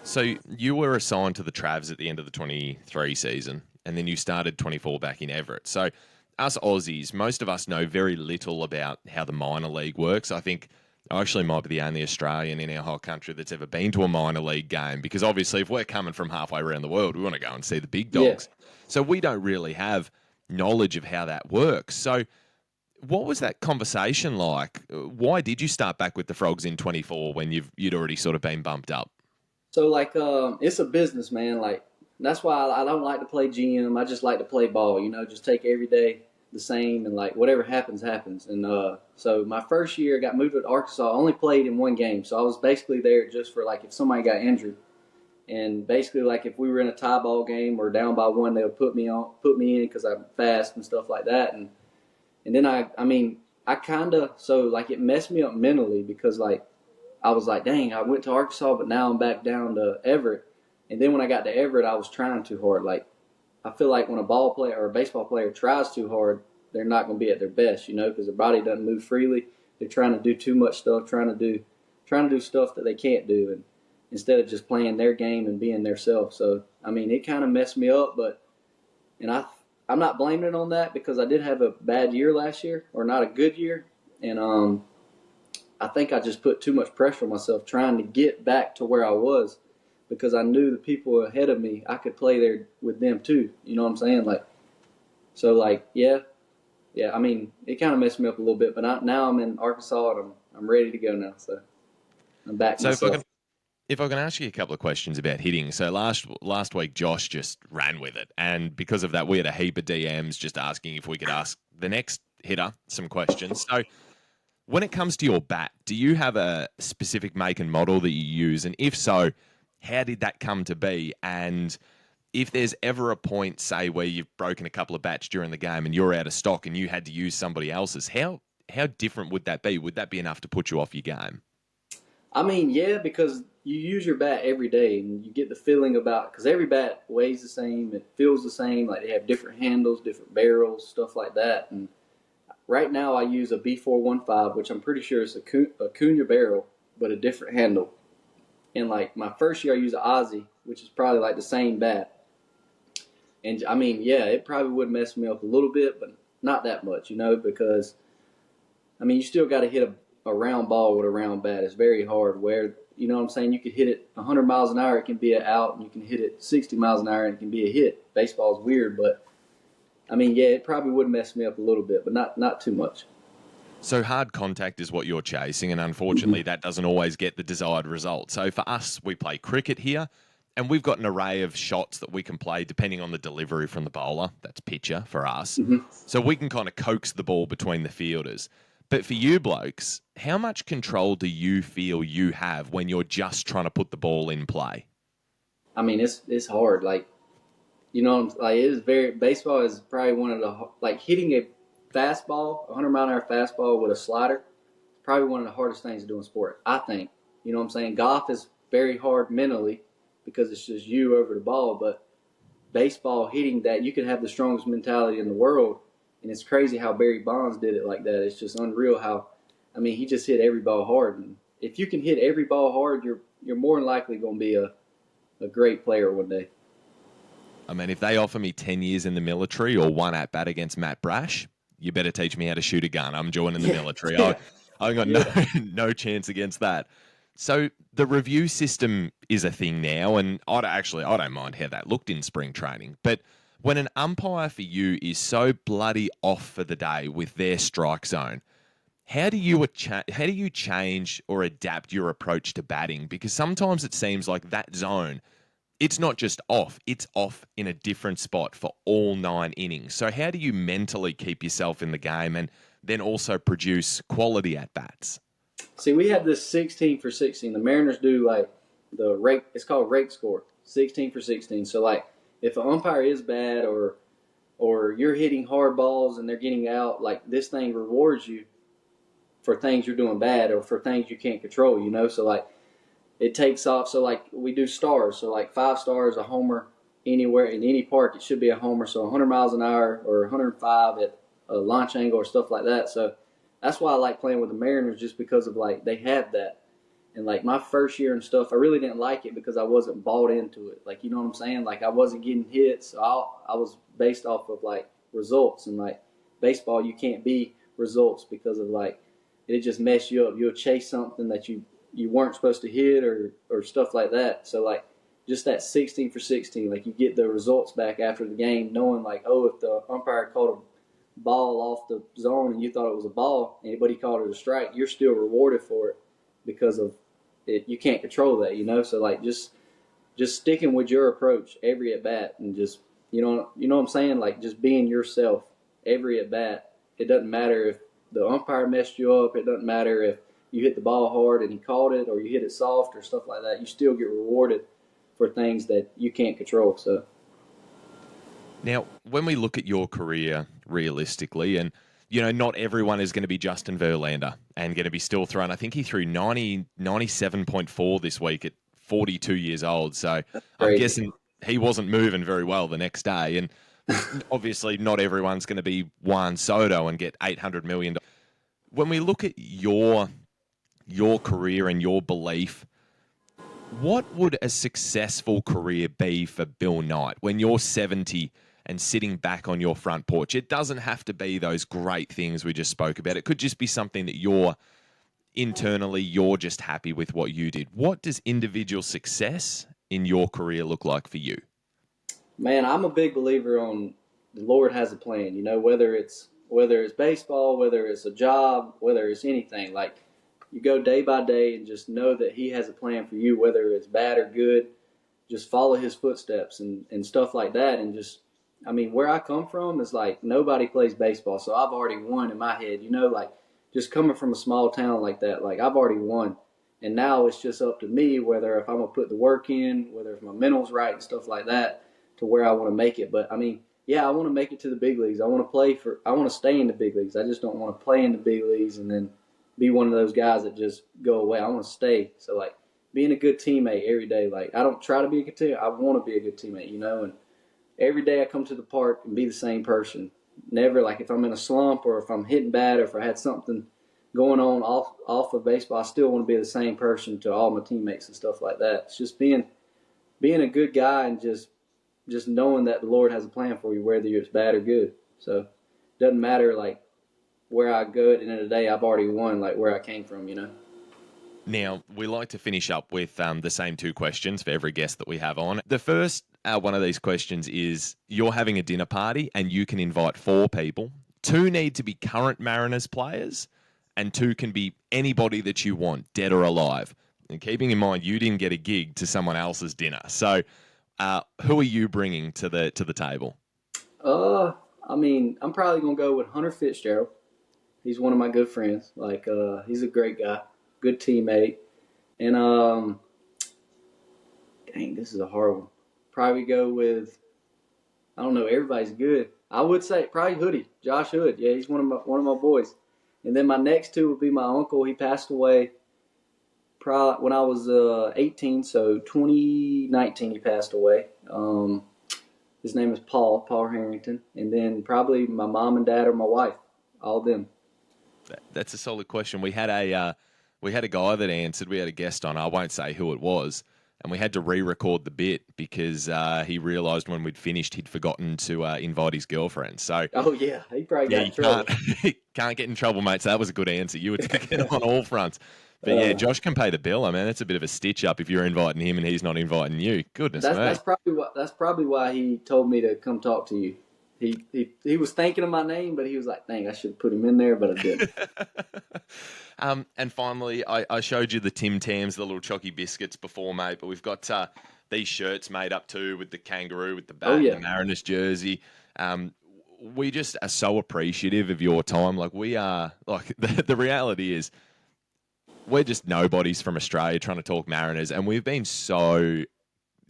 So you were assigned to the Travs at the end of the 23 season, and then you started 24 back in Everett. So us Aussies, most of us know very little about how the minor league works. I think I actually might be the only Australian in our whole country that's ever been to a minor league game, because obviously if we're coming from halfway around the world, we want to go and see the big dogs. Yeah. So we don't really have knowledge of how that works. So what was that conversation like? Why did you start back with the Frogs in 24 when you'd already sort of been bumped up? So like it's a business, man. Like that's why I don't like to play GM. I just like to play ball. You know, just take every day the same, and like whatever happens, happens. And so my first year, I got moved to Arkansas. I only played in one game, so I was basically there just for like if somebody got injured, and basically like if we were in a tie ball game or down by one, they would put me in because I'm fast and stuff like that. And then I mean I kind of so like it messed me up mentally because like I was like, dang, I went to Arkansas, but now I'm back down to Everett. And then when I got to Everett, I was trying too hard. Like I feel like when a ball player or a baseball player tries too hard, they're not going to be at their best, you know, because their body doesn't move freely. they're trying to do too much stuff, trying to do stuff that they can't do, and instead of just playing their game and being their self. So I mean, it kind of messed me up, but and I'm not blaming it on that because I did have a bad year last year, or not a good year, and I think I just put too much pressure on myself trying to get back to where I was because I knew the people ahead of me, I could play there with them too. You know what I'm saying? Yeah. I mean, it kind of messed me up a little bit, but now I'm in Arkansas and I'm ready to go now. So I'm back So myself. if I can ask you a couple of questions about hitting. So last week, Josh just ran with it. And because of that, we had a heap of DMs just asking if we could ask the next hitter some questions. So when it comes to your bat, do you have a specific make and model that you use? And if so, how did that come to be? And if there's ever a point, say, where you've broken a couple of bats during the game and you're out of stock and you had to use somebody else's, how different would that be? Would that be enough to put you off your game? I mean, yeah, because you use your bat every day and you get the feeling about because every bat weighs the same, it feels the same. Like they have different handles, different barrels, stuff like that. And right now, I use a B415, which I'm pretty sure is a Cunha barrel, but a different handle. And like my first year, I used an Aussie, which is probably like the same bat. And I mean, yeah, it probably would mess me up a little bit, but not that much, because I mean, you still got to hit a round ball with a round bat. It's very hard. Where you know what I'm saying? You could hit it 100 miles an hour, it can be an out, and you can hit it 60 miles an hour, and it can be a hit. Baseball's weird, but I mean, yeah, it probably would mess me up a little bit, but not too much. So hard contact is what you're chasing, and unfortunately, that doesn't always get the desired result. So for us, we play cricket here, and we've got an array of shots that we can play depending on the delivery from the bowler. That's pitcher for us. Mm-hmm. So we can kind of coax the ball between the fielders. But for you blokes, how much control do you feel you have when you're just trying to put the ball in play? I mean, it's hard. Like, like it is very. Baseball is probably one of the like hitting a fastball, 100-mile-an-hour fastball with a slider. Probably one of the hardest things to do in sport. I think. You know what I'm saying? Golf is very hard mentally because it's just you over the ball. But baseball hitting that, you can have the strongest mentality in the world, and it's crazy how Barry Bonds did it like that. It's just unreal how. I mean, he just hit every ball hard, and if you can hit every ball hard, you're more than likely going to be a great player one day. I mean, if they offer me 10 years in the military or one at bat against Matt Brash, you better teach me how to shoot a gun. I'm joining the military. Yeah. I got no chance against that. So the review system is a thing now, and I don't mind how that looked in spring training. But when an umpire for you is so bloody off for the day with their strike zone, how do you change or adapt your approach to batting? Because sometimes it seems like that zone, it's not just off, it's off in a different spot for all 9 innings. So how do you mentally keep yourself in the game and then also produce quality at bats? See, we have this 16 for 16. The Mariners do like the rake. It's called rake score, 16 for 16. So like, if an umpire is bad or you're hitting hard balls and they're getting out, like this thing rewards you for things you're doing bad or for things you can't control. So like it takes off. So like we do stars. So like 5 stars, a homer anywhere in any park, it should be a homer. So 100 miles an hour or 105 at a launch angle or stuff like that. So that's why I like playing with the Mariners, just because of like they have that. And like my first year and stuff, I really didn't like it because I wasn't bought into it. Like, you know what I'm saying? Like I wasn't getting hits. So I was based off of like results, and like baseball, you can't be results because of like it just mess you up. You'll chase something that you weren't supposed to hit or stuff like that. So like just that 16 for 16, like you get the results back after the game, knowing like, oh, if the umpire called a ball off the zone and you thought it was a ball, anybody called it a strike, you're still rewarded for it because of it. You can't control that, So like just sticking with your approach every at bat and just you know what I'm saying, like just being yourself every at bat. It doesn't matter if the umpire messed you up. It doesn't matter if you hit the ball hard and he called it, or you hit it soft or stuff like that. You still get rewarded for things that you can't control. So. Now, when we look at your career realistically, and not everyone is going to be Justin Verlander and going to be still throwing. I think he threw 97.4 this week at 42 years old. So I'm guessing he wasn't moving very well the next day. And obviously not everyone's going to be Juan Soto and get $800 million. when we look at your career and your belief, what would a successful career be for Bill Knight when you're 70 and sitting back on your front porch? It doesn't have to be those great things we just spoke about. It could just be something that you're just happy with what you did. What does individual success in your career look like for you? Man, I'm a big believer on the Lord has a plan. You know, whether it's baseball, whether it's a job, whether it's anything. Like, you go day by day and just know that He has a plan for you, whether it's bad or good. Just follow His footsteps and stuff like that. And just, I mean, where I come from is like nobody plays baseball, so I've already won in my head. You know, like just coming from a small town like that, like I've already won. And now it's just up to me whether if I'm gonna put the work in, whether if my mental's right and stuff like that, to where I want to make it. But I mean, yeah, I want to make it to the big leagues. I want to stay in the big leagues. I just don't want to play in the big leagues and then be one of those guys that just go away. I want to stay. So like being a good teammate every day. Like I don't try to be a good teammate. I want to be a good teammate, you know. And every day I come to the park and be the same person. Never like if I'm in a slump or if I'm hitting bad or if I had something going on off of baseball, I still want to be the same person to all my teammates and stuff like that. It's just being a good guy and just knowing that the Lord has a plan for you, whether it's bad or good. So it doesn't matter like where I go at the end of the day, I've already won like where I came from, you know. Now, we like to finish up with the same two questions for every guest that we have on. The first one of these questions is, you're having a dinner party and you can invite 4 people. 2 need to be current Mariners players and 2 can be anybody that you want, dead or alive. And keeping in mind, you didn't get a gig to someone else's dinner. So who are you bringing to the table? I mean, I'm probably going to go with Hunter Fitzgerald. He's one of my good friends. Like, he's a great guy, good teammate. And, dang, this is a hard one. Probably go with, I don't know, everybody's good. I would say probably Hoodie, Josh Hood. Yeah, he's one of my boys. And then my next 2 would be my uncle. He passed away probably when I was 18, so 2019 he passed away. His name is Paul Harrington. And then probably my mom and dad or my wife, all of them. That's a solid question. We had a guy that answered. We had a guest on. I won't say who it was, and we had to re-record the bit because he realised when we'd finished he'd forgotten to invite his girlfriend. So oh yeah, he probably got in trouble. Can't get in trouble, mate. So that was a good answer. You were taking on all fronts. But yeah, Josh can pay the bill. I mean, that's a bit of a stitch up if you're inviting him and he's not inviting you. Goodness me. That's probably why he told me to come talk to you. He was thinking of my name, but he was like, dang, I should have put him in there, but I didn't. And finally, I showed you the Tim Tams, the little chalky biscuits before, mate, but we've got these shirts made up too with the kangaroo, with the bat, the Mariners jersey. We just are so appreciative of your time. Like, we are, like, the reality is we're just nobodies from Australia trying to talk Mariners, and we've been so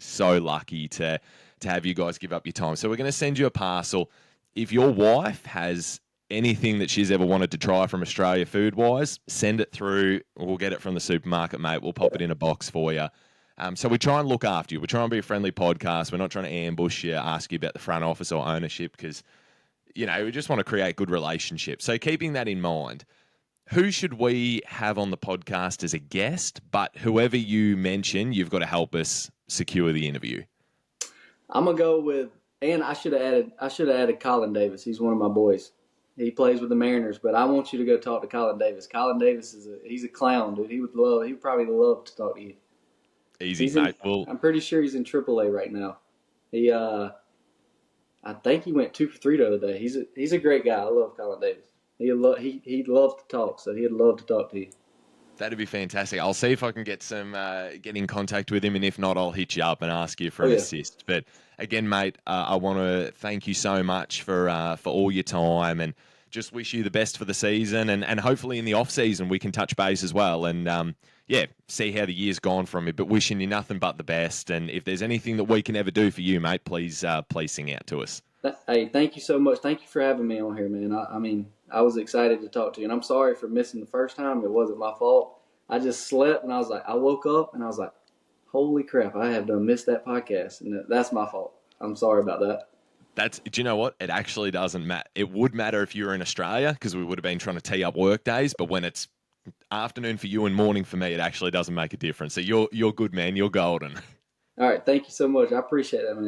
lucky to have you guys give up your time. So we're going to send you a parcel. If your wife has anything that she's ever wanted to try from Australia food-wise, send it through. We'll get it from the supermarket, mate. We'll pop it in a box for you. So we try and look after you. We're trying to be a friendly podcast. We're not trying to ambush you, ask you about the front office or ownership because, you know, we just want to create good relationships. So keeping that in mind, who should we have on the podcast as a guest? But whoever you mention, you've got to help us secure the interview. I'm gonna go with, and I should have added Colin Davis. He's one of my boys. He plays with the Mariners, but I want you to go talk to Colin Davis. Colin Davis he's a clown, dude. He would probably love to talk to you. Easy, mate. I'm pretty sure he's in AAA right now. I think he went 2 for 3 the other day. He's a great guy. I love Colin Davis. He loves to talk, so he'd love to talk to you. That'd be fantastic. I'll see if I can get in contact with him, and if not, I'll hit you up and ask you for an assist. But again, mate, I want to thank you so much for all your time, and just wish you the best for the season, and hopefully in the off season we can touch base as well, and see how the year's gone from you. But wishing you nothing but the best, and if there's anything that we can ever do for you, mate, please sing out to us. Hey, thank you so much. Thank you for having me on here, man. I mean, I was excited to talk to you, and I'm sorry for missing the first time. It wasn't my fault. I just slept, and I woke up, and I was like, holy crap, I have done missed that podcast, and that's my fault. I'm sorry about that. Do you know what? It actually doesn't matter. It would matter if you were in Australia because we would have been trying to tee up work days. But when it's afternoon for you and morning for me, it actually doesn't make a difference. So you're good, man. You're golden. All right, thank you so much. I appreciate that, man.